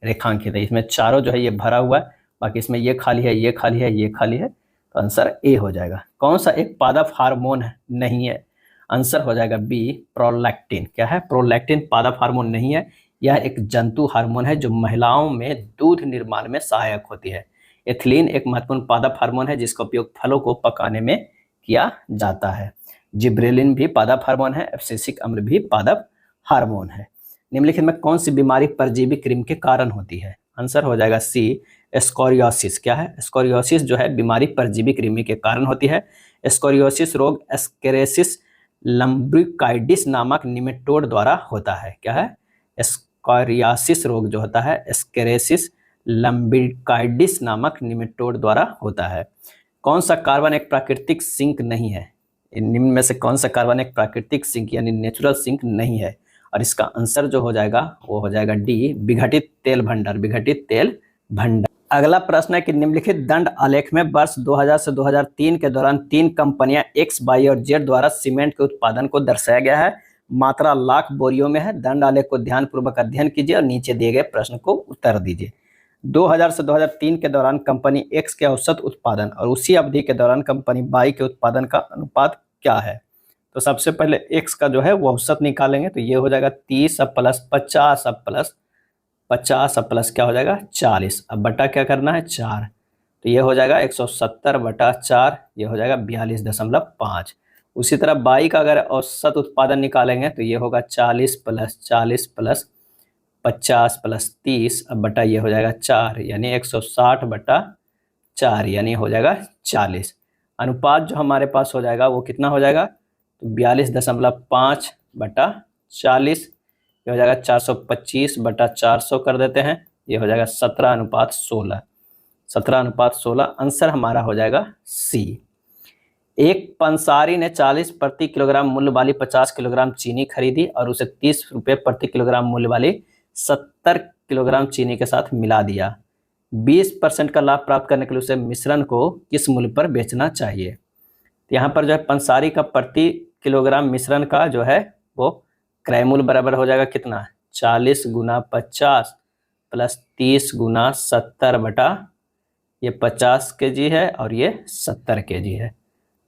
रेखांकित है। इसमें चारों जो है ये भरा हुआ है, बाकी इसमें ये खाली है, ये खाली है, ये खाली है। तो आंसर ए हो जाएगा। कौन सा एक पादप हार्मोन नहीं है? आंसर हो जाएगा बी, प्रोलैक्टिन। क्या है? प्रोलैक्टिन पादप हार्मोन नहीं है। यह एक जंतु हार्मोन है जो महिलाओं में दूध निर्माण में सहायक होती है। एथिलीन एक महत्वपूर्ण पादप हार्मोन है जिसका उपयोग फलों को पकाने में किया जाता है। जिब्रेलिन भी पादप हार्मोन है। एब्सिसिक अम्ल भी पादप हार्मोन है। निम्नलिखित में कौन सी बीमारी परजीवी कृमि के कारण होती है? आंसर हो जाएगा सी, स्कोरियोसिस। क्या है? स्कोरियोसिस जो है बीमारी परजीवी कृमि के कारण होती है। स्कोरियोसिस रोग एस्केरेसिस लम्ब्रिकाइडिस नामक निमेटोड द्वारा होता है। क्या है? स्कोरियासिस रोग जो होता है एस्केरेसिस लम्ब्रिकाइडिस नामक निमेटोड द्वारा होता है। कौन सा कार्बन एक प्राकृतिक सिंक नहीं है? निम्न में से कौन सा कार्बन एक प्राकृतिक सिंक यानी नेचुरल सिंक नहीं है? और इसका आंसर जो हो जाएगा वो हो जाएगा डी, विघटित तेल भंडार। विघटित तेल भंडार। अगला प्रश्न है कि निम्नलिखित दंड आलेख में वर्ष 2000 से 2003 के दौरान 3 कंपनियां एक्स, वाई और जेड द्वारा सीमेंट के उत्पादन को दर्शाया गया है। मात्रा लाख बोरियों में है। दंड आलेख को ध्यानपूर्वक अध्ययन कीजिए और नीचे दिए गए प्रश्न को उत्तर दीजिए। 2000 से 2003 के दौरान कंपनी एक्स के औसत उत्पादन और उसी अवधि के दौरान कंपनी वाई के उत्पादन का अनुपात क्या है? तो सबसे पहले एक्स का जो है वो औसत निकालेंगे। तो ये हो जाएगा 30 अब प्लस 50 अब प्लस 50 अब प्लस क्या हो जाएगा 40। अब बटा क्या करना है 4। तो ये हो जाएगा 170 बटा 4, ये हो जाएगा 42.5। उसी तरह वाई का अगर औसत उत्पादन निकालेंगे तो ये होगा 40 प्लस 40 प्लस 50 प्लस 30, अब बटा ये हो जाएगा 4, यानी 160 बटा 4, यानी हो जाएगा 40। अनुपात जो हमारे पास हो जाएगा वो कितना हो जाएगा? तो 42.5 बटा 40, ये हो जाएगा 425 बटा 400 कर देते हैं, ये हो जाएगा 17:16। 17:16 आंसर हमारा हो जाएगा सी। एक पंसारी ने 40 प्रति किलोग्राम मूल्य वाली 50 किलोग्राम चीनी खरीदी और उसे 30 रुपये प्रति किलोग्राम मूल्य वाली 70 किलोग्राम चीनी के साथ मिला दिया। 20% का लाभ प्राप्त करने के लिए उसे मिश्रण को किस मूल्य पर बेचना चाहिए? तो यहाँ पर जो है पंसारी का प्रति किलोग्राम मिश्रण का जो है वो क्रय मूल्य बराबर हो जाएगा कितना? 40 गुना 50 प्लस 30 गुना 70 बटा ये 50 kg है और ये 70 kg है।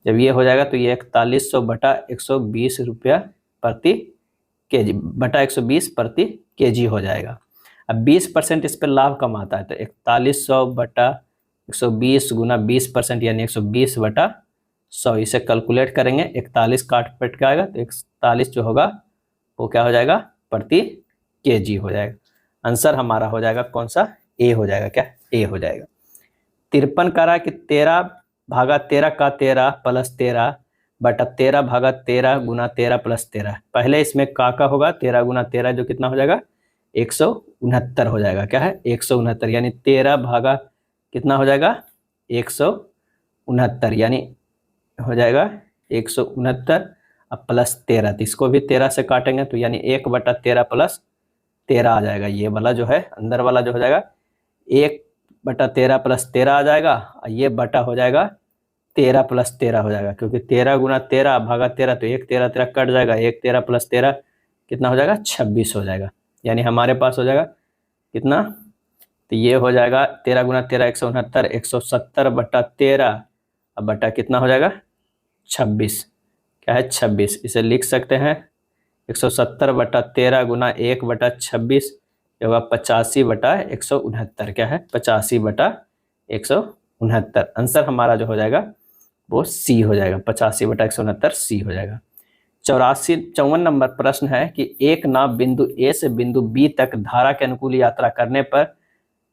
जब ये हो जाएगा तो ये 4100 बटा 120 रुपया प्रति केजी बटा 120 प्रति केजी हो जाएगा। अब 20% इस पर लाभ कम आता है तो 4100 बटा 120 गुना 20% यानी 120 बटा 100, इसे कैलकुलेट करेंगे। 41 काट पट के आएगा तो 41 जो होगा वो क्या हो जाएगा? प्रति केजी हो जाएगा। आंसर हमारा हो जाएगा कौन सा? ए हो जाएगा। क्या? ए हो जाएगा। 53 कह रहा है कि 13 भागा 13 का 13 प्लस 13 बटा 13 भागा 13 गुना 13 प्लस 13। पहले इसमें का होगा 13 गुना 13 जो कितना हो जाएगा 169 हो जाएगा। क्या है? 169, यानी 13 भागा कितना हो जाएगा 169, यानी हो जाएगा 169 अब प्लस 13। तो इसको भी 13 से काटेंगे तो यानी 1 बटा 13 प्लस 13 आ जाएगा। ये वाला जो है अंदर वाला जो हो जाएगा 1 बटा 13 प्लस 13 आ जाएगा और ये बटा हो जाएगा 13 प्लस 13 हो जाएगा, क्योंकि 13 गुना 13 भागा 13 तो 1 13 13 कट जाएगा, 1 13 प्लस 13 कितना हो जाएगा 26 हो जाएगा। यानी हमारे पास हो जाएगा कितना? तो ये हो जाएगा 13 गुना 13 169, 170 बटा 13 अब बटा कितना हो जाएगा 26। क्या है 26, इसे लिख सकते हैं 170 बटा 13 गुना 1 बटा 26 ये होगा 85 बटा 169। क्या है 85 बटा 169। आंसर हमारा जो हो जाएगा वो सी हो जाएगा। 85 बटा 169 सी हो जाएगा। 54 नंबर प्रश्न है कि एक नाव बिंदु ए से बिंदु बी तक धारा के अनुकूल यात्रा करने पर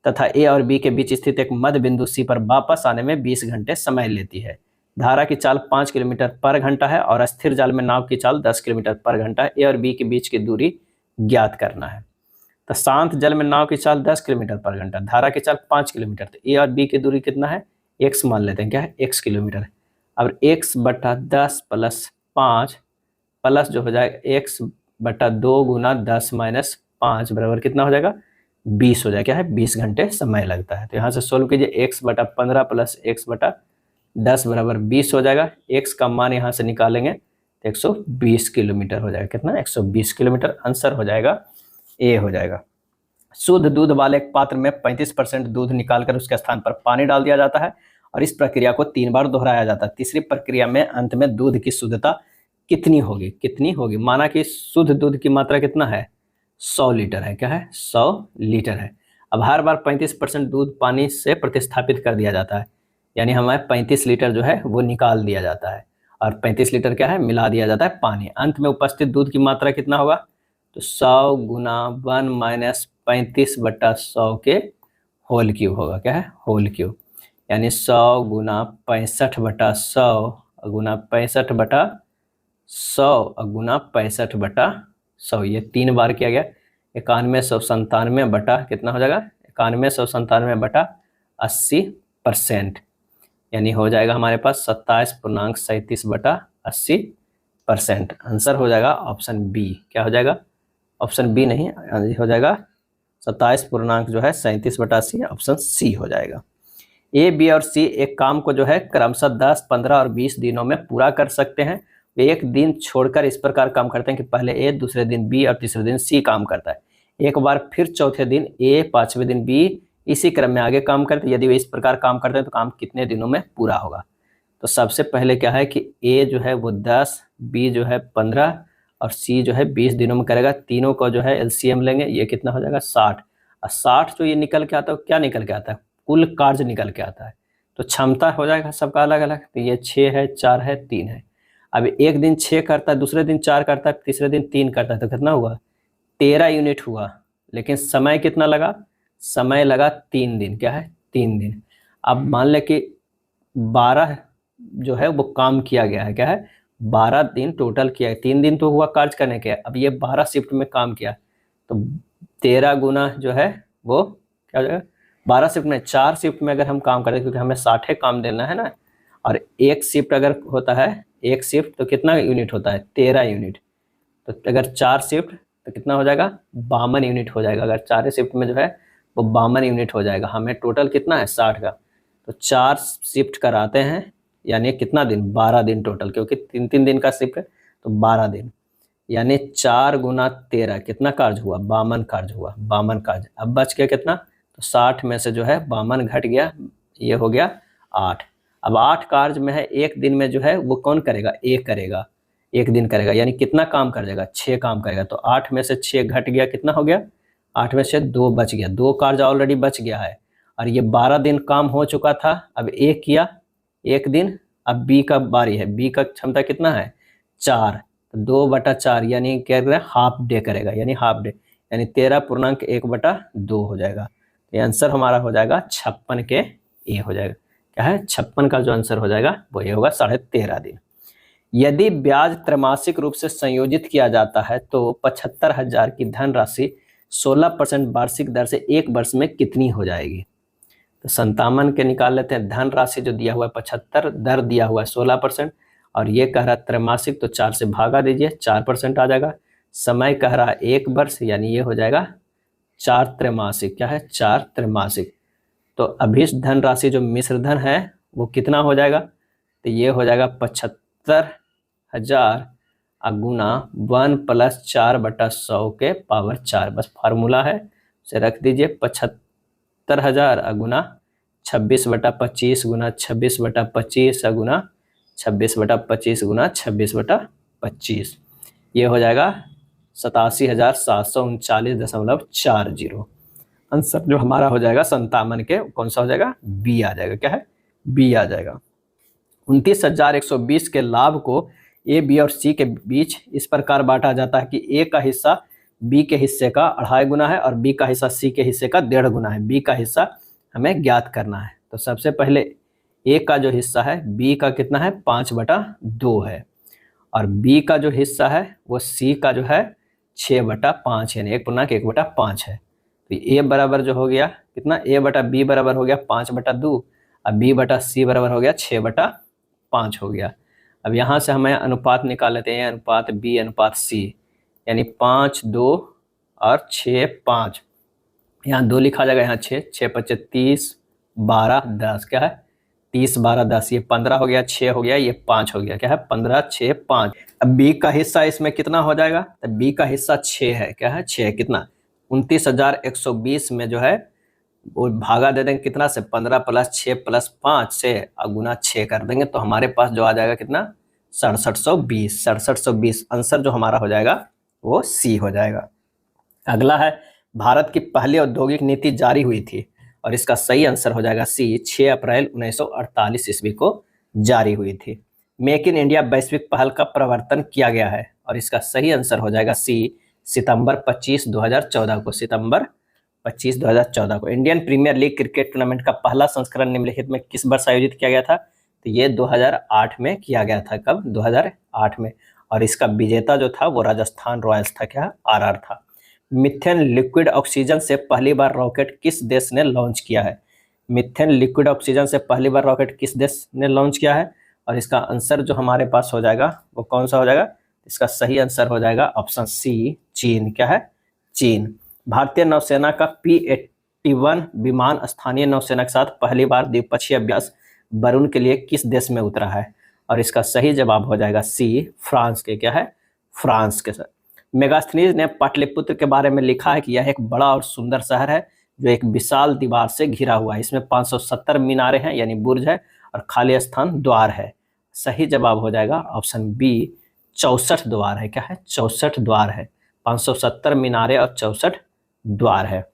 तथा ए और बी के बीच स्थित एक मध्य बिंदु सी पर वापस आने में 20 घंटे समय लेती है। धारा की चाल 5 किलोमीटर पर घंटा है और स्थिर जाल में नाव की चाल 10 किलोमीटर पर घंटा है। ए और बी के बीच की दूरी ज्ञात करना है। तो शांत जल में नाव की चाल 10 किलोमीटर पर घंटा, धारा की चाल 5 किलोमीटर, तो ए और बी की दूरी कितना है? एक्स मान लेते हैं। क्या है? X kilometre. अब x बटा 10 प्लस 5 प्लस जो हो जाएगा x बटा 2 गुना 10 माइनस 5 बराबर कितना हो जाएगा 20 हो जाएगा। क्या है 20 घंटे समय लगता है। तो यहाँ से सोल्व कीजिए, x बटा 15 प्लस x बटा 10 बराबर 20 हो जाएगा। x का मान यहाँ से निकालेंगे तो 120 किलोमीटर हो जाएगा। कितना 120 किलोमीटर। आंसर हो जाएगा ए हो जाएगा। शुद्ध दूध वाले एक पात्र में 35% दूध निकालकर उसके स्थान पर पानी डाल दिया जाता है और इस प्रक्रिया को 3 बार दोहराया जाता है। तीसरी प्रक्रिया में अंत में दूध की शुद्धता कितनी होगी। माना कि शुद्ध दूध की मात्रा कितना है 100 लीटर है। क्या है 100 लीटर है। अब हर बार 35% दूध पानी से प्रतिस्थापित कर दिया जाता है, यानी हमें 35 लीटर जो है वो निकाल दिया जाता है और 35 लीटर क्या है मिला दिया जाता है पानी। अंत में उपस्थित दूध की मात्रा कितना होगा, तो 100 गुना 1 माइनस 35 बटा 100 के होल क्यूब होगा। क्या है होल क्यूब, यानी 100 गुना 65 बटा 100 गुना 65 बटा 100 गुना 65 बटा 100, ये 3 बार किया गया। 9197 बटा कितना हो जाएगा 9197 बटा 80%, यानी हो जाएगा हमारे पास 27.37 बटा 80%। आंसर हो जाएगा ऑप्शन बी। क्या हो जाएगा ऑप्शन बी नहीं हो जाएगा 27 जो है 37 बटा 80, ऑप्शन सी हो जाएगा। ए, बी और सी एक काम को जो है क्रमशः 10, 15 और 20 दिनों में पूरा कर सकते हैं। वे एक दिन छोड़कर इस प्रकार काम करते हैं कि पहले ए, दूसरे दिन बी और तीसरे दिन सी काम करता है। एक बार फिर चौथे दिन ए, 5वें दिन बी, इसी क्रम में आगे काम करते हैं। यदि वे इस प्रकार काम करते हैं तो काम कितने दिनों में पूरा होगा। तो सबसे पहले क्या है कि ए जो है वो 10, बी जो है 15 और सी जो है 20 दिनों में करेगा। तीनों को जो है एलसीएम लेंगे, ये कितना हो जाएगा 60। और 60 जो ये निकल के आता है क्या निकल के आता है, कुल कार्य निकल के आता है। तो क्षमता हो जाएगा सबका अलग अलग। तो ये 6 है, 4 है, 3 है। अब एक दिन 6 करता है, दूसरे दिन 4 करता है, तीसरे दिन 3 करता है, तो कितना हुआ 13 यूनिट हुआ। लेकिन समय कितना लगा, समय लगा 3 दिन। क्या है 3 दिन। अब मान ले कि 12 जो है वो काम किया गया है। क्या है 12 दिन टोटल किया है, 3 दिन तो हुआ कार्य करने के। अब ये 12 शिफ्ट में काम किया तो 13 गुना जो है वो क्या हो जाएगा 12 शिफ्ट में, 4 शिफ्ट में अगर हम काम करें, क्योंकि हमें 60 काम देना है ना, और एक शिफ्ट अगर होता है एक शिफ्ट तो कितना यूनिट होता है 13 यूनिट। तो अगर 4 शिफ्ट तो कितना हो जाएगा 52 यूनिट हो जाएगा। अगर 4 शिफ्ट में जो है वो 52 यूनिट हो जाएगा। हमें टोटल कितना है 60 का, तो 4 शिफ्ट कराते हैं, यानी कितना दिन 12 दिन टोटल, क्योंकि 3-3 दिन का शिफ्ट है तो 12 दिन, यानी 4 गुना 13 कितना कार्य हुआ 52 कार्य हुआ, 52 कार्य। अब बच गया कितना, तो 60 में से जो है 52 घट गया, ये हो गया 8। अब 8 कार्य में है, एक दिन में जो है वो कौन करेगा एक करेगा, एक दिन करेगा, यानी कितना काम कर जाएगा 6 काम करेगा। तो 8 में से 6 घट गया, कितना हो गया 8 में से 2 बच गया, 2 कार्य ऑलरेडी बच गया है। और ये 12 दिन काम हो चुका था, अब एक किया एक दिन। अब बी का बारी है, बी का क्षमता कितना है 4, तो 2/4 यानी क्या करेगा हाफ डे करेगा, यानी हाफ डे, यानी 13.1/2 हो जाएगा। ये आंसर हमारा हो जाएगा 56 के ए हो जाएगा। क्या है 56 का जो आंसर हो जाएगा वो ये होगा 13.5 दिन। यदि ब्याज त्रैमासिक रूप से संयोजित किया जाता है तो 75,000 की धनराशि 16% वार्षिक दर से 1 वर्ष में कितनी हो जाएगी। तो 57 के निकाल लेते हैं। धनराशि जो दिया हुआ है 75, दर दिया हुआ है 16%, और ये कह रहा है त्रैमासिक, तो 4 से भागा दीजिए 4% आ जाएगा। समय कह रहा है 1 वर्ष, यानी ये हो जाएगा 4 त्रैमासिक। क्या है 4 त्रैमासिक। तो अभी धनराशि जो मिश्र धन है वो कितना हो जाएगा, तो ये हो जाएगा 75,000 गुना 1 + 4/100 के पावर 4। बस फार्मूला है उसे रख दीजिए। 75,000 गुना 26/25 गुना 26/25 गुना 26/25 गुना 26/25, ये हो जाएगा 87,739.40। आंसर जो हमारा हो जाएगा 57 के कौन सा हो जाएगा बी आ जाएगा। क्या है बी आ जाएगा। 29,120 के लाभ को ए, बी और सी के बीच इस प्रकार बांटा जाता है कि ए का हिस्सा बी के हिस्से का 2.5 गुना है और बी का हिस्सा सी के हिस्से का 1.5 गुना है। बी का हिस्सा हमें ज्ञात करना है। तो सबसे पहले ए का जो हिस्सा है बी का कितना है 5/2 है, और बी का जो हिस्सा है वो सी का जो है 6/5 यानी 1.1/5 है। तो ए बराबर जो हो गया कितना, ए बटा बी बराबर हो गया 5/2 और बी बटा सी बराबर हो गया 6/5। 5 हो गया। अब यहाँ से हमें अनुपात निकाल लेते हैं, अनुपात B अनुपात C, यानी 5 2 और 6 5। यहाँ 2 लिखा जाएगा, यहाँ 6 6 5 30 12 10, क्या है 30 12 10, ये 15 हो गया, 6 हो गया, ये 5 हो गया, क्या है 15 6 5। अब B का हिस्सा इसमें कितना हो जाएगा, तो B का हिस्सा 6 है, क्या है 6, कितना 29,120 में जो है वो भागा दे देंगे कितना से, 15 + 6 + 5 से, और गुना 6 कर देंगे, तो हमारे पास जो आ जाएगा कितना 6720। 6720 आंसर जो हमारा हो जाएगा वो C हो जाएगा। अगला है, भारत की पहली औद्योगिक नीति जारी हुई थी, और इसका सही आंसर हो जाएगा C, 6 अप्रैल 1948 ईस्वी को जारी हुई थी। मेक इन इंडिया वैश्विक पहल का प्रवर्तन किया गया है, और इसका सही आंसर हो जाएगा C, सितंबर 25 2014 को, सितंबर 25 2014 को। Indian premier league cricket tournament का पहला संस्करण निम्नलिखित में किस वर्ष आयोजित किया गया था, तो ये 2008 में किया गया था। कब, 2008 में। और इसका विजेता जो था वो राजस्थान रॉयल्स था, क्या RR था। मिथेन लिक्विड ऑक्सीजन से पहली बार रॉकेट किस देश ने लॉन्च किया है, मिथेन लिक्विड ऑक्सीजन से पहली बार रॉकेट किस देश ने लॉन्च किया है, और इसका आंसर जो हमारे पास हो जाएगा वो कौन सा हो जाएगा, इसका सही आंसर हो जाएगा ऑप्शन C, चीन, क्या है चीन। भारतीय नौसेना का P-81 विमान स्थानीय नौसेना के साथ पहली बार द्विपक्षीय अभ्यास वरुण के लिए किस देश में उतरा है, और इसका सही जवाब हो जाएगा C, फ्रांस के, क्या है फ्रांस के साथ। मेगास्थनीज ने पाटलिपुत्र के बारे में लिखा है कि यह एक बड़ा और सुंदर शहर है जो एक विशाल दीवार से घिरा हुआ है, इसमें 570 मीनारे हैं यानी बुर्ज है, और खाली स्थान द्वार है। सही जवाब हो जाएगा ऑप्शन B, 64 द्वार है, क्या है 64 द्वार है, 570 मीनारे और 64 द्वार है।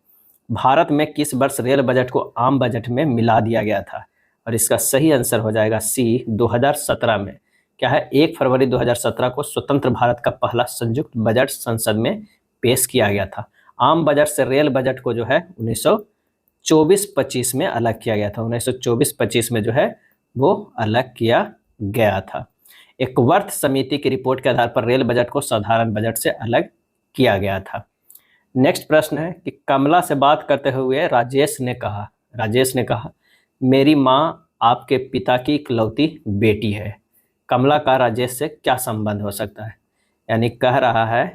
भारत में किस वर्ष रेल बजट को आम बजट में मिला दिया गया था, और इसका सही आंसर हो जाएगा C, 2017 में, क्या है 1 फरवरी 2017 को स्वतंत्र भारत का पहला संयुक्त बजट संसद में पेश किया गया था। आम बजट से रेल बजट को जो है 1924-25 में अलग किया गया था, 1924-25 में जो है वो अलग किया गया था। एक वर्थ समिति की रिपोर्ट के आधार पर रेल बजट को साधारण बजट से अलग किया गया था। नेक्स्ट प्रश्न है कि कमला से बात करते हुए राजेश ने कहा मेरी माँ आपके पिता की इकलौती बेटी है। कमला का राजेश से क्या संबंध हो सकता है, यानी कह रहा है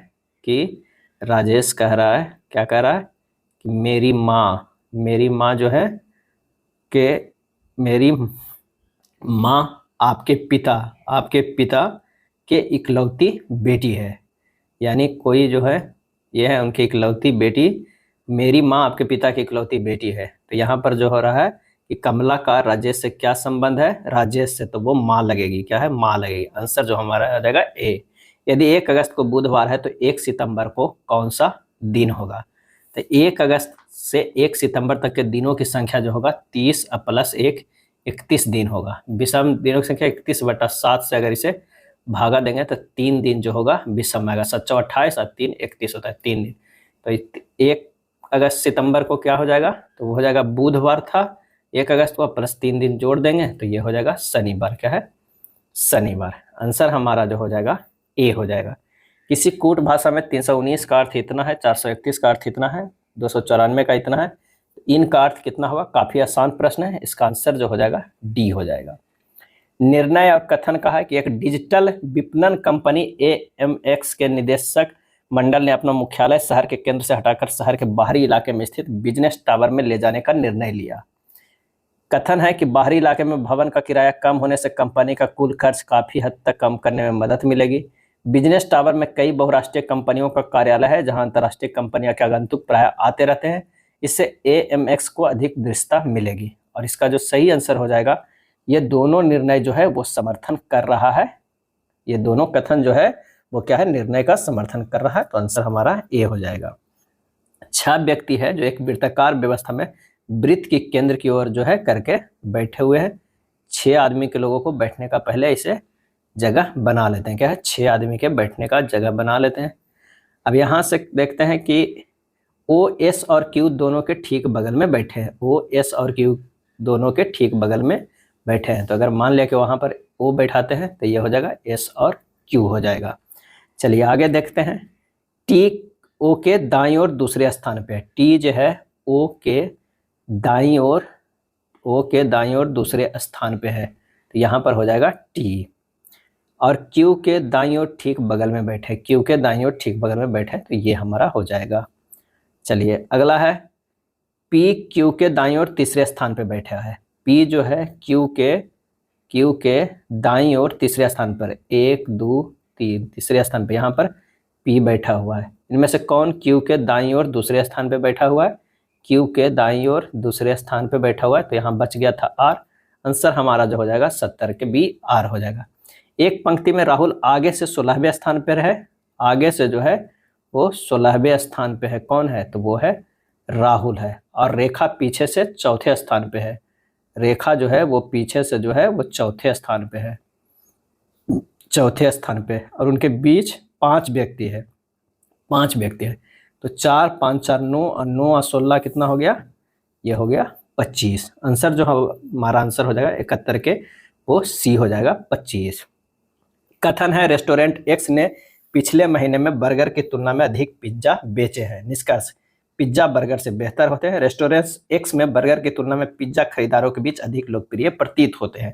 कि राजेश कह रहा है, क्या कह रहा है कि मेरी माँ जो है कि मेरी माँ आपके पिता के इकलौती बेटी है, यानी कोई जो है यह है उनकी इकलौती बेटी, मेरी माँ आपके पिता की इकलौती बेटी है। तो यहाँ पर जो हो रहा है कि कमला का राजेश से क्या संबंध है, राजेश से, तो वो माँ लगेगी, क्या है माँ लगेगी। आंसर जो हमारा आ जाएगा A। यदि 1 अगस्त को बुधवार है तो 1 सितंबर को कौन सा दिन होगा, तो 1 अगस्त से 1 सितंबर तक के दिनों की संख्या जो होगा 30 + 1 31 दिन होगा। विषम दिनों की संख्या 31/7 से अगर इसे भागा देंगे तो 3 दिन जो होगा विषम आएगा, 7 × 28 और 3 31 होता है, 3 दिन। तो 1 अगस्त सितंबर को क्या हो जाएगा, तो वो हो जाएगा बुधवार था 1 अगस्त को, प्लस 3 दिन जोड़ देंगे तो ये हो जाएगा शनिवार, क्या है शनिवार। आंसर हमारा जो हो जाएगा A हो जाएगा। किसी कूट भाषा में 319 का अर्थ इतना है, 431 का अर्थ इतना है, 294 का इतना है, इनका अर्थ कितना होगा। काफी आसान प्रश्न है, इसका आंसर जो हो जाएगा D हो जाएगा। निर्णय और कथन कहा है कि एक डिजिटल विपणन कंपनी AMX के निदेशक मंडल ने अपना मुख्यालय शहर के केंद्र से हटाकर शहर के बाहरी इलाके में स्थित बिजनेस टावर में ले जाने का निर्णय लिया। कथन है कि बाहरी इलाके में भवन का किराया कम होने से कंपनी का कुल खर्च काफी हद तक कम करने में मदद मिलेगी। बिजनेस टावर में कई बहुराष्ट्रीय कंपनियों का कार्यालय है जहां अंतर्राष्ट्रीय कंपनियों के आगंतुक प्राय आते रहते हैं, इससे AMX को अधिक दृश्यता मिलेगी। और इसका जो सही आंसर हो जाएगा, ये दोनों निर्णय जो है वो समर्थन कर रहा है, ये दोनों कथन जो है वो क्या है निर्णय का समर्थन कर रहा है, तो आंसर हमारा A हो जाएगा। 6 व्यक्ति है जो एक वृत्ताकार व्यवस्था में वृत्त की केंद्र की ओर जो है करके बैठे हुए हैं। 6 आदमी के लोगों को बैठने का पहले इसे जगह बना लेते हैं, क्या है 6 आदमी के बैठने का जगह बना लेते हैं। अब यहाँ से देखते हैं कि OS और Q दोनों के ठीक बगल में बैठे हैं, OS और Q दोनों के ठीक बगल में बैठे हैं, तो अगर मान लिया कि वहाँ पर O बैठाते हैं तो ये हो जाएगा S और Q हो जाएगा। चलिए आगे देखते हैं। T O के दाईं ओर दूसरे स्थान पे है, T जो है O के दाईं ओर दूसरे स्थान पे है, तो यहाँ पर हो जाएगा टी। और क्यू के दाईं ओर ठीक बगल में बैठे, क्यू के दाईं ओर ठीक बगल में बैठे, तो ये हमारा हो जाएगा। चलिए अगला है पी क्यू के दाईं ओर तीसरे स्थान पे बैठा है। पी जो है क्यू के दाईं ओर तीसरे स्थान पर, 1 2 3 तीसरे स्थान पे यहाँ पर पी बैठा हुआ है। इनमें से कौन क्यू के दाईं ओर दूसरे स्थान पे बैठा हुआ है? क्यू के दाईं ओर दूसरे स्थान पे बैठा हुआ है, तो यहाँ बच गया था आर। आंसर हमारा जो हो जाएगा 70 के बी आर हो जाएगा। एक पंक्ति में राहुल आगे से 16वें स्थान पर है, आगे से जो है वो 16वें स्थान पे है। कौन है? तो वो है राहुल है। और रेखा पीछे से चौथे स्थान पे है, रेखा जो है वो पीछे से जो है वो चौथे स्थान पे है, चौथे स्थान पे। और उनके बीच 5 व्यक्ति है, 5 व्यक्ति है। तो 4 5 4 9 और 9 और 16 कितना हो गया? ये हो गया 25। आंसर जो हमारा आंसर हो जाएगा 71 के, वो सी हो जाएगा 25। कथन है रेस्टोरेंट एक्स ने पिछले महीने में बर्गर की तुलना में अधिक पिज्जा बेचे हैं। निष्कर्ष, पिज्जा बर्गर से बेहतर होते हैं। रेस्टोरेंट एक्स में बर्गर की तुलना में पिज्जा खरीदारों के बीच अधिक लोकप्रिय प्रतीत होते हैं।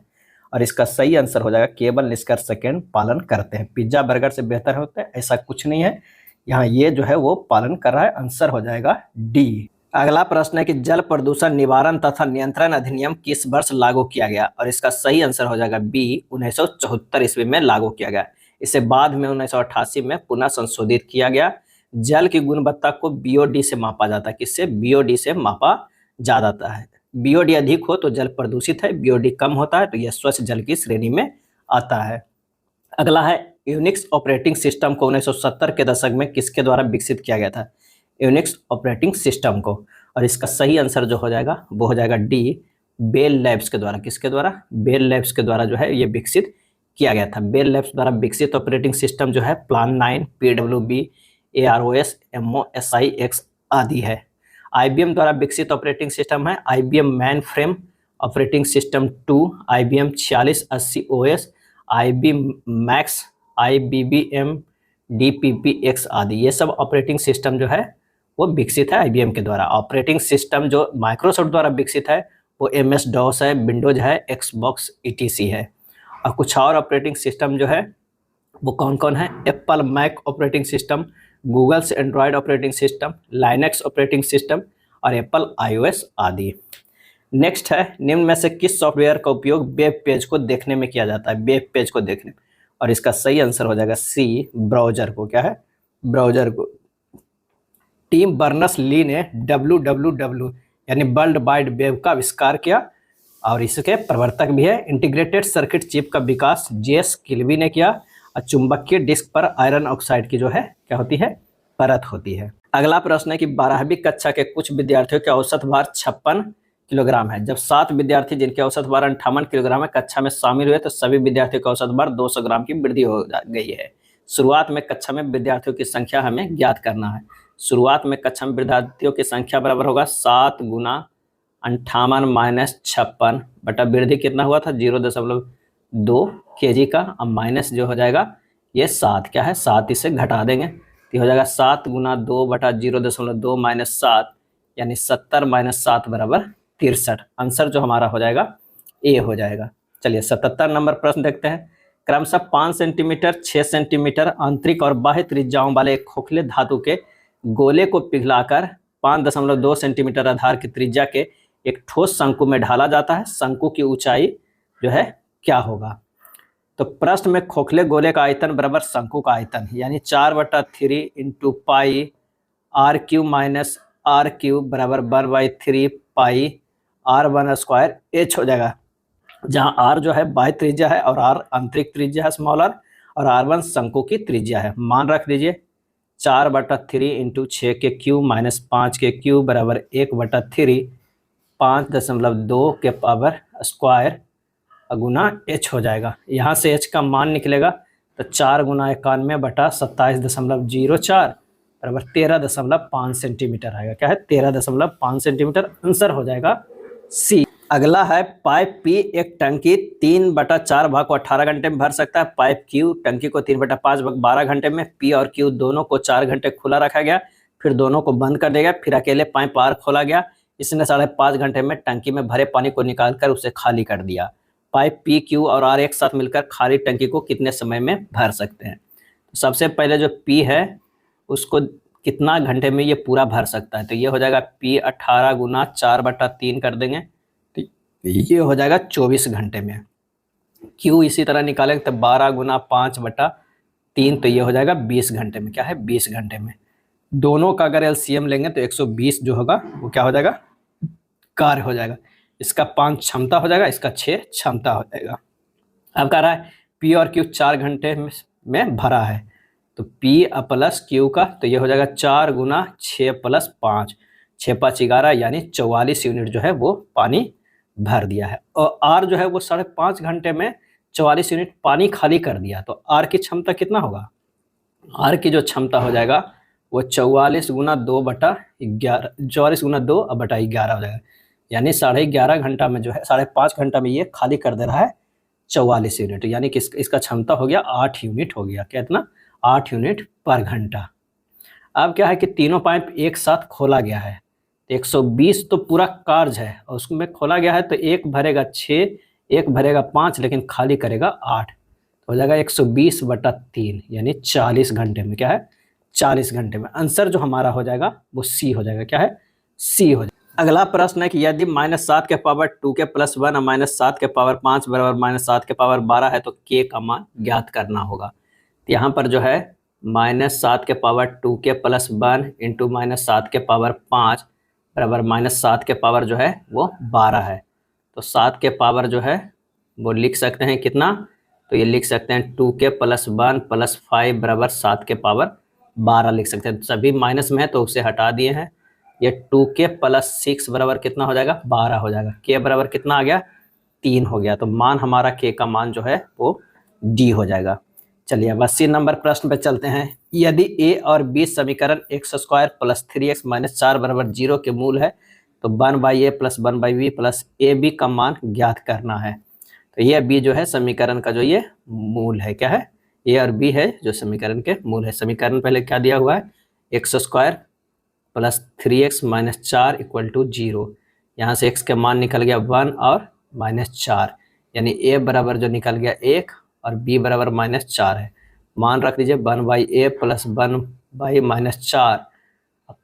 और इसका सही आंसर हो जाएगा केवल निष्कर्ष सेकंड पालन करते हैं। पिज्जा बर्गर से बेहतर होते हैं ऐसा कुछ नहीं है, यहाँ ये जो है वो पालन कर रहा है। आंसर हो जाएगा डी। अगला प्रश्न है कि जल प्रदूषण निवारण तथा नियंत्रण अधिनियम किस वर्ष लागू किया गया? और इसका सही आंसर हो जाएगा बी, 1974 ईस्वी में लागू किया गया। इसे बाद में 1988 में पुनः संशोधित किया गया। जल की गुणवत्ता को बीओडी से मापा जाता है। किससे? बीओडी से मापा जाता है। बीओडी अधिक हो तो जल प्रदूषित है, बीओडी कम होता है तो यह स्वच्छ जल की श्रेणी में आता है। अगला है यूनिक्स ऑपरेटिंग सिस्टम को 1970 के दशक में किसके द्वारा विकसित किया गया था? यूनिक्स ऑपरेटिंग सिस्टम को। और इसका सही आंसर जो हो जाएगा वो हो जाएगा डी, बेल लैब्स के द्वारा। किसके द्वारा? बेल लैब्स के द्वारा जो है ये विकसित किया गया था। बेल लैब्स द्वारा विकसित ऑपरेटिंग सिस्टम जो है प्लान 9, PWB, AROS, MOSIX आदि है। IBM द्वारा विकसित ऑपरेटिंग सिस्टम है IBM man frame operating system 2, IBM 4680 OS, IBM max, IBM DPPX आदि। ये सब ऑपरेटिंग सिस्टम जो है वो विकसित है IBM के द्वारा। ऑपरेटिंग सिस्टम जो माइक्रोसॉफ्ट द्वारा विकसित है वो MS DOS है, विंडोज है, Xbox ETC है। और कुछ और ऑपरेटिंग सिस्टम जो है वो कौन कौन है? Apple Mac operating system, Google से Android operating system, Linux operating system और एप्पल iOS आदि। नेक्स्ट है निम्न में से किस सॉफ्टवेयर का उपयोग वेब पेज को देखने में किया जाता है? वेब पेज को देखने में। और इसका सही आंसर हो जाएगा सी, ब्राउजर को। क्या है? ब्राउजर को। टिम बर्नर्स-ली ने WWW यानी वर्ल्ड वाइड वेब का आविष्कार किया और इसके प्रवर्तक भी है। इंटीग्रेटेड सर्किट चिप का विकास जेस किल्वी ने किया। और चुंबकीय डिस्क पर आयरन ऑक्साइड की जो है क्या होती है? परत होती है। अगला प्रश्न है कि 12वीं कक्षा के कुछ विद्यार्थियों के औसत भार 56 किलोग्राम है। जब 7 विद्यार्थी जिनके औसत भार 58 किलोग्राम है कक्षा में शामिल हुए तो सभी विद्यार्थियों का औसत भार 200 ग्राम की वृद्धि हो गई है। शुरुआत में कक्षा में विद्यार्थियों की संख्या हमें ज्ञात करना है। शुरुआत में कक्षा में विद्यार्थियों की संख्या बराबर होगा 7 गुना 58 माइनस 56 बटा वृद्धि कितना हुआ था? 0.2 kg का। अब माइनस जो हो जाएगा ये 7, क्या है? 7 इसे घटा देंगे तो हो जाएगा 7 गुना 2 बटा 0.2 माइनस 7 यानी 70 माइनस 7 बराबर 63। आंसर जो हमारा हो जाएगा ए हो जाएगा। चलिए 77 नंबर प्रश्न देखते हैं। क्रमशः 5 सेंटीमीटर, 6 सेंटीमीटर आंतरिक और बाह्य त्रिज्याओं वाले एक खोखले धातु के गोले को पिघलाकर 5.2 सेंटीमीटर आधार की त्रिज्या के एक ठोस शंकु में ढाला जाता है। शंकु की ऊंचाई जो है क्या होगा? तो प्रश्न में खोखले गोले का आयतन बराबर शंकु का आयतन यानी 4/3 into pi r³ minus r³ बराबर 1/3 पाई r1 स्क्वायर h हो जाएगा, जहां r जो है बाह्य त्रिज्या है और r आंतरिक त्रिज्या है स्मॉल r और r1 शंकु की त्रिज्या है। मान रख दीजिए 4/3 इंटू 6 के क्यूब माइनस 5 के क्यूब बराबर 1/3 5.2 के पावर स्क्वायर गुना h हो जाएगा। यहाँ से h का मान निकलेगा तो 4 गुना 91 बटा 27.04 बराबर 13.5 सेंटीमीटर आएगा। क्या है? 13.5 सेंटीमीटर। आंसर हो जाएगा सी। अगला है पाइप पी एक टंकी 3/4 भाग को 18 घंटे में भर सकता है। पाइप क्यू टंकी को 3/5 भाग 12 घंटे में। पी और क्यू दोनों को 4 घंटे खुला रखा गया, फिर दोनों को बंद कर दिया गया, फिर अकेले पाइप आर खोला गया। इसने 5.5 घंटे में टंकी में भरे पानी को निकालकर उसे खाली कर दिया। पाइप पी क्यू और आर एक साथ मिलकर खाली टंकी को कितने समय में भर सकते हैं? तो सबसे पहले जो पी है उसको कितना घंटे में ये पूरा भर सकता है, तो ये हो जाएगा पी 18 गुना 4/3 कर देंगे तो ये हो जाएगा 24 घंटे में। क्यू इसी तरह निकालेंगे तो 12 गुना 5/3 तो ये हो जाएगा 20 घंटे में। क्या है? 20 घंटे में। दोनों का अगर एलसीएम लेंगे तो 120 जो होगा वो क्या हो जाएगा? कार्य हो जाएगा। इसका 5 क्षमता हो जाएगा, इसका 6 क्षमता हो जाएगा। अब कह रहा है पी और क्यू 4 घंटे में भरा है, तो पी प्लस क्यू का तो ये हो जाएगा 4 गुना 6 प्लस 5, 6 5 11 यानी 44 यूनिट जो है वो पानी भर दिया है। और आर जो है वो 5.5 घंटे में 44 यूनिट पानी खाली कर दिया, तो आर की क्षमता कितना होगा? आर की जो क्षमता हो जाएगा वो 44 गुना 2/11, 44 गुना 2/11 हो जाएगा, यानी 11.5 घंटा में जो है 5.5 घंटा में ये खाली कर दे रहा है 44 यूनिट, यानी कि इसका क्षमता हो गया 8 यूनिट हो गया। कितना? 8 यूनिट पर घंटा। अब क्या है कि तीनों पाइप एक साथ खोला गया है, 120 तो पूरा कार्य है और उसमें खोला गया है, तो एक भरेगा 6, एक भरेगा 5, लेकिन खाली करेगा 8, तो हो जाएगा 120/3 यानी 40 घंटे में। क्या है? 40 घंटे में। आंसर जो हमारा हो जाएगा वो सी हो जाएगा। क्या है? सी हो जाएगा। अगला प्रश्न है कि यदि -7 के पावर 2 के प्लस 1 और -7 के पावर 5 बराबर -7 के पावर 12 है तो के का मान ज्ञात करना होगा। तो यहाँ पर जो है -7 के पावर 2 के प्लस 1 इंटू -7 के पावर 5 बराबर -7 के पावर जो है वो 12 है, तो 7 के पावर जो है वो लिख सकते हैं कितना? तो ये लिख सकते हैं 2 के प्लस 1 प्लस 5 बराबर 7 के पावर 12 लिख सकते हैं। सभी माइनस में है तो उसे हटा दिए हैं। ये 2 के प्लस 6 बराबर कितना हो जाएगा? 12 हो जाएगा। के बराबर कितना आ गया? 3 हो गया, तो मान हमारा के का मान जो है वो डी हो जाएगा। चलिए अब 80 नंबर प्रश्न पे चलते हैं। यदि ए और बी समीकरण x² प्लस 3x माइनस 4 बराबर 0 के मूल है तो 1/a plus 1/b plus A B का मान ज्ञात करना है। तो ये बी जो है समीकरण का जो ये मूल है। क्या है? ए और बी है जो समीकरण के मूल है। समीकरण पहले क्या दिया हुआ है? x² plus 3x minus 4 equal to 0। यहाँ से x का मान निकल गया 1 और -4, यानी a बराबर जो निकल गया 1 और b बराबर -4 है। मान रख दीजिए 1/a प्लस 1/-4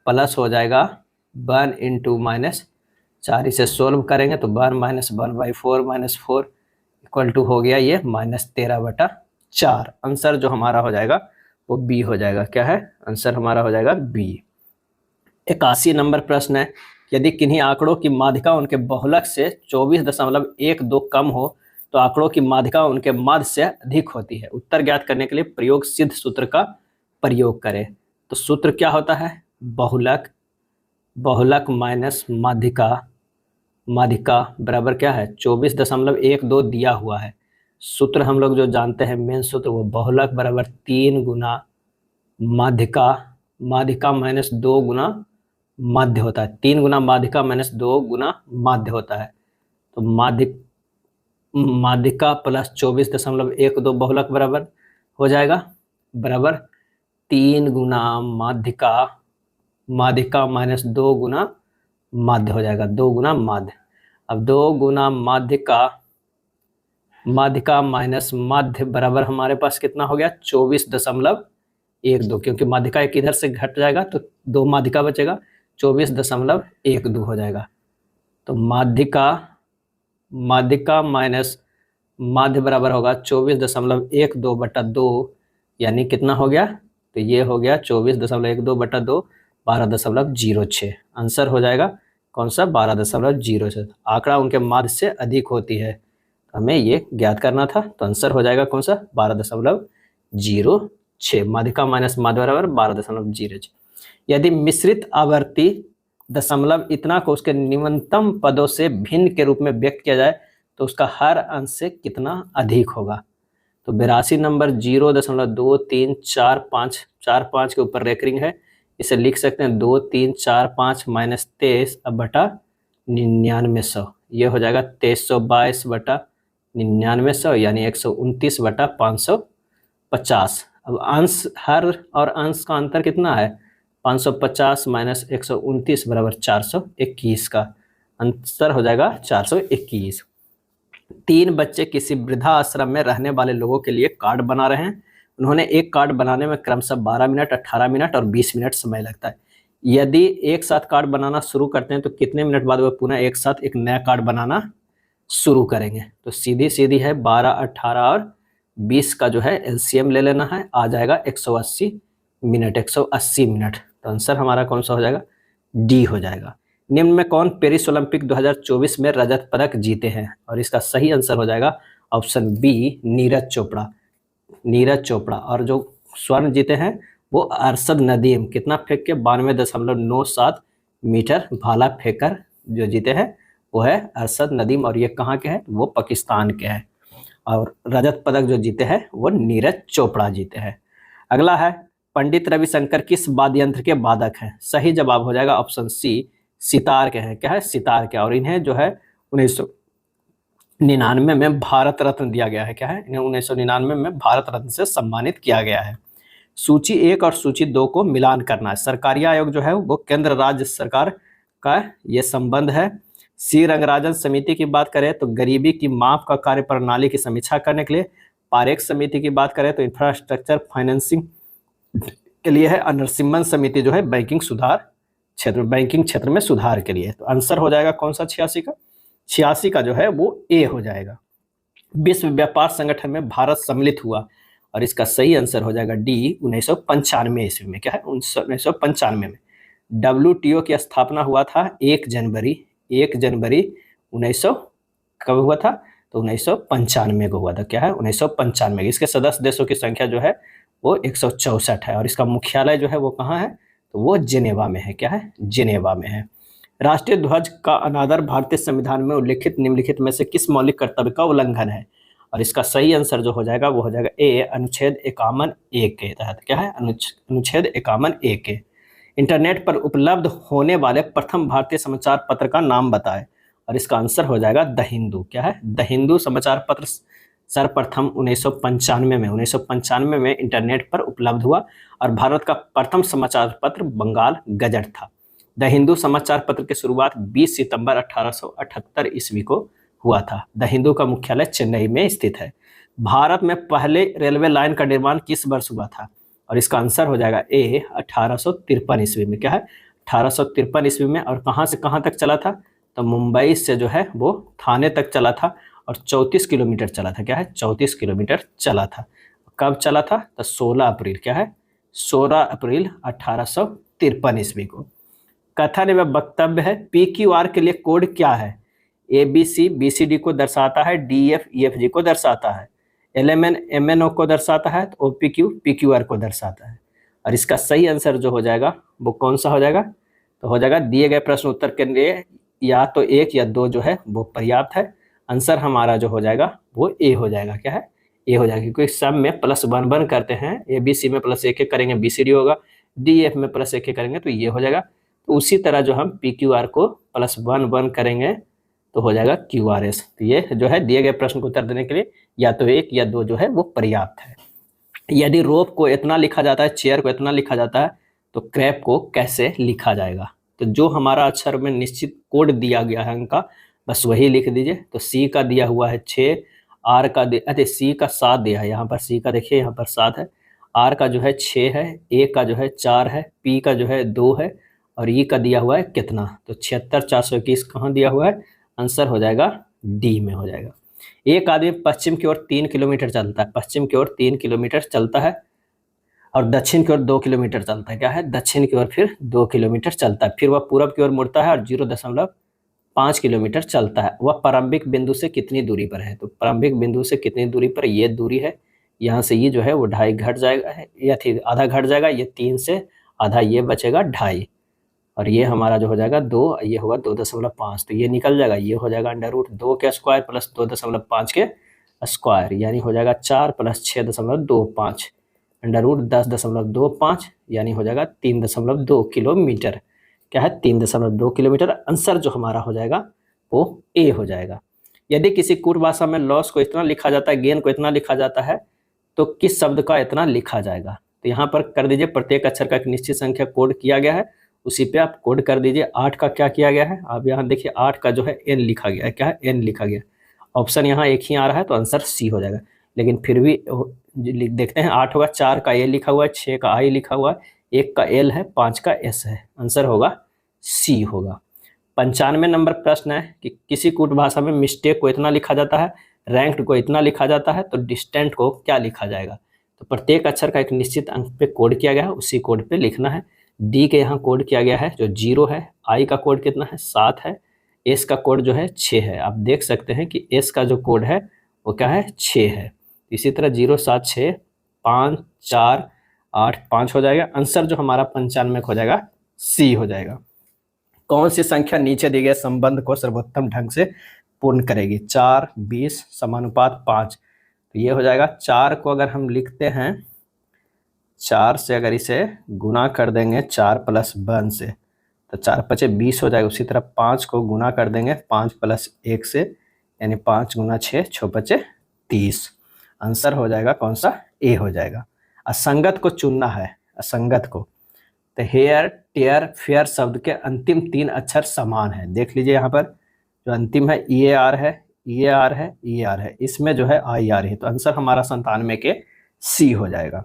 प्लस हो जाएगा 1 इंटू -4, इसे सोल्व करेंगे तो 1 - 1/4 -4 इक्वल टू हो गया ये -13/4। आंसर जो हमारा हो जाएगा वो बी हो जाएगा। क्या है? आंसर हमारा हो जाएगा बी। 81 नंबर प्रश्न है, यदि किन्हीं आंकड़ों की माध्यिका उनके बहुलक से 24.12 कम हो तो आंकड़ों की माध्यिका उनके माध्य से अधिक होती है। उत्तर ज्ञात करने के लिए प्रयोग सिद्ध सूत्र का प्रयोग करें। तो सूत्र क्या होता है? बहुलक, बहुलक माइनस माध्यिका, माध्यिका बराबर क्या है? 24.12 दिया हुआ है। सूत्र हम लोग जो जानते हैं मेन सूत्र वो बहुलक बराबर 3 गुना माध्यिका, माध्यिका -2 गुना माध्य होता है। 3 गुना माध्यिका -2 गुना माध्य होता है, तो माध्यिका प्लस 24.12 बहुलक बराबर हो जाएगा बराबर 3 गुना माध्यिका, माध्यिका -2 गुना माध्य हो जाएगा, 2 गुना माध्य। अब 2 गुना माध्यिका, माध्यिका माइनस माध्य बराबर हमारे पास कितना हो गया? 24.12, क्योंकि माध्यिका एक इधर से घट जाएगा तो 2 माध्यिका बचेगा, 24.12 हो जाएगा। तो माध्यिका, माध्यिका माइनस माध्य बराबर होगा 24.12/2, यानी कितना हो गया? तो ये हो गया 24.12/2 12.06। आंसर हो जाएगा कौन सा? 12.06। आंकड़ा उनके माध्य से अधिक होती है, तो हमें ये ज्ञात करना था, तो आंसर हो जाएगा कौन सा? 12.06। माध्यिका माइनस माध्य बराबर 12.06। यदि मिश्रित आवर्ती दशमलव इतना को उसके न्यूनतम पदों से भिन्न के रूप में व्यक्त किया जाए तो उसका हर अंश से कितना अधिक होगा? तो 82 नंबर 0.2345 के ऊपर रेकरिंग है, इसे लिख सकते हैं 2345 माइनस 23/9900, ये हो जाएगा 2322/9900 यानी 129/550। अब अंश, हर और अंश का अंतर कितना है? 550 माइनस 129 बराबर 421 का आंसर हो जाएगा 421। 3 बच्चे किसी वृद्धा आश्रम में रहने वाले लोगों के लिए कार्ड बना रहे हैं। उन्होंने एक कार्ड बनाने में क्रमशः 12 मिनट, 18 मिनट और 20 मिनट समय लगता है। यदि एक साथ कार्ड बनाना शुरू करते हैं तो कितने मिनट बाद वह पुनः एक साथ एक नया कार्ड बनाना शुरू करेंगे? तो सीधी सीधी है 12, 18 और 20 का जो है एलसीएम ले लेना है, आ जाएगा 180 मिनट, 180 मिनट। तो आंसर हमारा कौन सा हो जाएगा? डी हो जाएगा। निम्न में कौन पेरिस ओलंपिक 2024 में रजत पदक जीते हैं? और इसका सही आंसर हो जाएगा ऑप्शन बी, नीरज चोपड़ा। नीरज चोपड़ा। और जो स्वर्ण जीते हैं वो अरशद नदीम, कितना फेंक के? 92.97 मीटर भाला फेंकर जो जीते हैं वो है अरशद नदीम, और ये कहाँ के हैं? वो पाकिस्तान के हैं। और रजत पदक जो जीते हैं वो नीरज चोपड़ा जीते हैं। अगला है, पंडित रविशंकर किस वाद्य यंत्र के वादक हैं? सही जवाब हो जाएगा ऑप्शन सी, सितार के हैं। क्या है? सितार के। और इन्हें जो है 1999 में भारत रत्न दिया गया है। क्या है? इन्हें 1999 में भारत रत्न से सम्मानित किया गया है। सूची 1 और सूची 2 को मिलान करना है। सरकारी आयोग जो है वो केंद्र राज्य सरकार का ये संबंध है। सी रंगराजन समिति की बात करें तो गरीबी की माप का कार्य प्रणाली की समीक्षा करने के लिए। पारेख समिति की बात करें तो इंफ्रास्ट्रक्चर फाइनेंसिंग के लिए है। नरसिम्हन समिति जो है बैंकिंग क्षेत्र में सुधार के लिए। तो आंसर हो जाएगा कौन सा? 86 का। 86 का जो है वो ए हो जाएगा। विश्व व्यापार संगठन में भारत सम्मिलित हुआ, और इसका सही आंसर हो जाएगा डी, 1995 ईस्वी में। क्या है? 1995 में। WTO की स्थापना हुआ था 1 जनवरी 1900 कब हुआ था? तो 1995 को हुआ था। क्या है? 1995। इसके सदस्य देशों की संख्या जो है वो 164 है, और इसका मुख्यालय जो है वो कहाँ है? तो वो जिनेवा में है। क्या है? जिनेवा में है। राष्ट्रीय ध्वज का अनादर भारतीय संविधान में उल्लिखित निम्नलिखित में से किस मौलिक कर्तव्य का उल्लंघन है? और इसका सही आंसर जो हो जाएगा वो हो जाएगा ए, अनुच्छेद 51(a) के तहत। क्या है? अनुच्छेद 51(a) के। इंटरनेट पर उपलब्ध होने वाले प्रथम भारतीय समाचार पत्र का नाम बताएं। और इसका आंसर हो जाएगा द हिंदू। क्या है? द हिंदू समाचार पत्र सर्वप्रथम 1995 में इंटरनेट पर उपलब्ध हुआ, और भारत का प्रथम समाचार पत्र बंगाल गजट था। द हिंदू समाचार पत्र की शुरुआत 20 सितंबर 1878 ईस्वी को हुआ था। द हिंदू का मुख्यालय चेन्नई में स्थित है। भारत में पहले रेलवे लाइन का निर्माण किस वर्ष हुआ था? और इसका आंसर हो जाएगा ए, 1853 ईस्वी में। क्या है? 1853 ईस्वी में। और कहाँ से कहाँ तक चला था? तो मुंबई से जो है वो थाने तक चला था, और 34 किलोमीटर चला था। क्या है? 34 किलोमीटर चला था। कब चला था? तो 16 अप्रैल। क्या है? 16 अप्रैल 1853 ईस्वी को। कथन एवं वक्तव्य है, PQR के लिए कोड क्या है? ABC BCD को दर्शाता है, DF EFG को दर्शाता है, LMN MNO को दर्शाता है, तो OPQ PQR को दर्शाता है। और इसका सही आंसर जो हो जाएगा वो कौन सा हो जाएगा? तो हो जाएगा दिए गए प्रश्न उत्तर के लिए या तो 1 या 2 जो है वो पर्याप्त है। आंसर हमारा जो हो जाएगा वो ए हो जाएगा। क्या है? ए हो जाएगा, क्योंकि सम में +1 करते हैं। ABC में +1 करेंगे BCD होगा, DF में +1 करेंगे तो ये हो जाएगा। तो उसी तरह जो हम PQR को +1 करेंगे तो हो जाएगा QRS। तो ये जो है दिए गए प्रश्न को उत्तर देने के लिए या तो 1 या 2 जो है वो पर्याप्त है। यदि रोप को इतना लिखा जाता है, चेयर को इतना लिखा जाता है, तो क्रैप को कैसे लिखा जाएगा? तो जो हमारा अक्षर में निश्चित कोड दिया गया है उनका, बस वही लिख दीजिए। तो C का दिया हुआ है 6, R का C का 7 दिया है, यहाँ पर C का देखिए यहाँ पर 7 है, R का जो है 6 है, A का जो है 4 है, P का जो है 2 है, और E का दिया हुआ है कितना? तो 76,421 कहाँ दिया हुआ है? आंसर हो जाएगा डी में हो जाएगा। एक आदमी पश्चिम की ओर 3 किलोमीटर चलता है, पश्चिम की ओर 3 किलोमीटर चलता है, और दक्षिण की ओर 2 किलोमीटर चलता है। क्या है? दक्षिण की ओर फिर 2 किलोमीटर चलता है। फिर वह पूरब की ओर मुड़ता है और 0.5 किलोमीटर चलता है। वह प्रारंभिक बिंदु से कितनी दूरी पर है? तो प्रारंभिक बिंदु से कितनी दूरी पर? ये दूरी है, यहाँ से ये जो है वो 2.5 घट जाएगा, या फिर आधा घट जाएगा। ये 3 से आधा ये बचेगा 2.5, और ये हमारा जो हो जाएगा 2, ये होगा 2.5, तो ये निकल जाएगा। ये हो जाएगा √2 के स्क्वायर प्लस 2.5 के स्क्वायर, यानी हो जाएगा 4 + 6.25, √10.25, यानी हो जाएगा 3.2 किलोमीटर। क्या है? 3.2 किलोमीटर। आंसर जो हमारा हो जाएगा वो ए हो जाएगा। यदि किसी कुट भाषा में लॉस को इतना लिखा जाता है, गेन को इतना लिखा जाता है, तो किस शब्द का इतना लिखा जाएगा? तो यहाँ पर कर दीजिए, प्रत्येक अक्षर का एक निश्चित संख्या कोड किया गया है, उसी पे आप कोड कर दीजिए। 8 का क्या किया गया है? आप यहाँ देखिए 8 का जो है n लिखा गया है। क्या है? n लिखा गया। ऑप्शन यहाँ एक ही आ रहा है तो आंसर सी हो जाएगा। लेकिन फिर भी देखते हैं, 8 होगा, 4 का ए लिखा हुआ है, 6 का आई लिखा हुआ है, 1 का एल है, 5 का एस है, आंसर होगा सी होगा। 95 नंबर प्रश्न है कि किसी कूट भाषा में मिस्टेक को इतना लिखा जाता है, रैंक्ड को इतना लिखा जाता है, तो डिस्टेंट को क्या लिखा जाएगा। तो प्रत्येक अक्षर का एक निश्चित अंक पे कोड किया गया है, उसी कोड पे लिखना है। डी के यहाँ कोड किया गया है जो 0 है, आई का कोड कितना है 7 है, एस का कोड जो है 6 है। आप देख सकते हैं कि एस का जो कोड है वो क्या है 6 है। इसी तरह 0 7 6 5 4 8 5 हो जाएगा। आंसर जो हमारा 95 हो जाएगा सी हो जाएगा। कौन सी संख्या नीचे दिए गए संबंध को सर्वोत्तम ढंग से पूर्ण करेगी। 4 20 समानुपात 5, तो ये हो जाएगा। 4 को अगर हम लिखते हैं, 4 से अगर इसे गुना कर देंगे 4 + 1 से, तो 4 × 5 = 20 हो जाएगा। उसी तरह 5 को गुना कर देंगे 5 + 1 से, यानी 5 × 6 = 6 × 5 = 30। आंसर हो जाएगा कौन सा, ए हो जाएगा। असंगत को चुनना है, असंगत को। तो हेयर टेयर फेयर शब्द के अंतिम 3 अक्षर समान है। देख लीजिए यहाँ पर जो अंतिम है ई ए आर है, ई ए आर है, ई ए आर है, इसमें जो है आई आर है। तो आंसर हमारा 97 के सी हो जाएगा।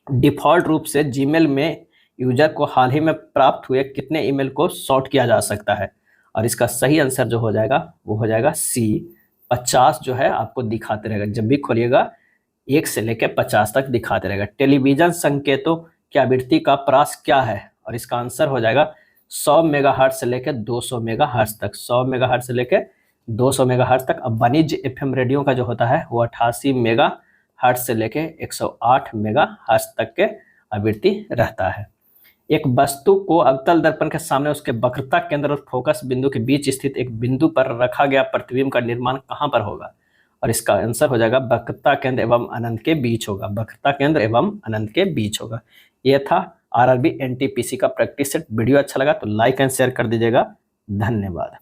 डिफॉल्ट रूप से जीमेल में यूजर को हाल ही में प्राप्त हुए कितने ईमेल को सॉर्ट किया जा सकता है, और इसका सही आंसर जो हो जाएगा वो हो जाएगा सी। 50 जो है आपको दिखाते रहेगा, जब भी खोलिएगा 1 से लेकर 50 तक दिखाते रहेगा। टेलीविजन संकेतों की आवृत्ति का प्रास क्या है, और इसका आंसर हो जाएगा 100 मेगाहर्ट्ज से लेकर 200 मेगाहर्ट्ज तक। 100 मेगाहर्ट्ज से लेकर 200 मेगाहर्ट्ज तक। अब वाणिज्य एफएम रेडियो का जो होता है वो 88 मेगाहर्ट्ज से लेकर 108 मेगाहर्ट्ज तक के आवृत्ति रहता है। एक वस्तु को अवतल दर्पण के सामने उसके वक्रता केंद्र और फोकस बिंदु के बीच स्थित एक बिंदु पर रखा गया प्रतिबिंब का निर्माण कहाँ पर होगा, और इसका आंसर हो जाएगा वक्रता केंद्र एवं अनंत के बीच होगा। वक्रता केंद्र एवं अनंत के बीच होगा। यह था आरआरबी एनटीपीसी का प्रैक्टिस सेट। वीडियो अच्छा लगा तो लाइक एंड शेयर कर दीजिएगा। धन्यवाद।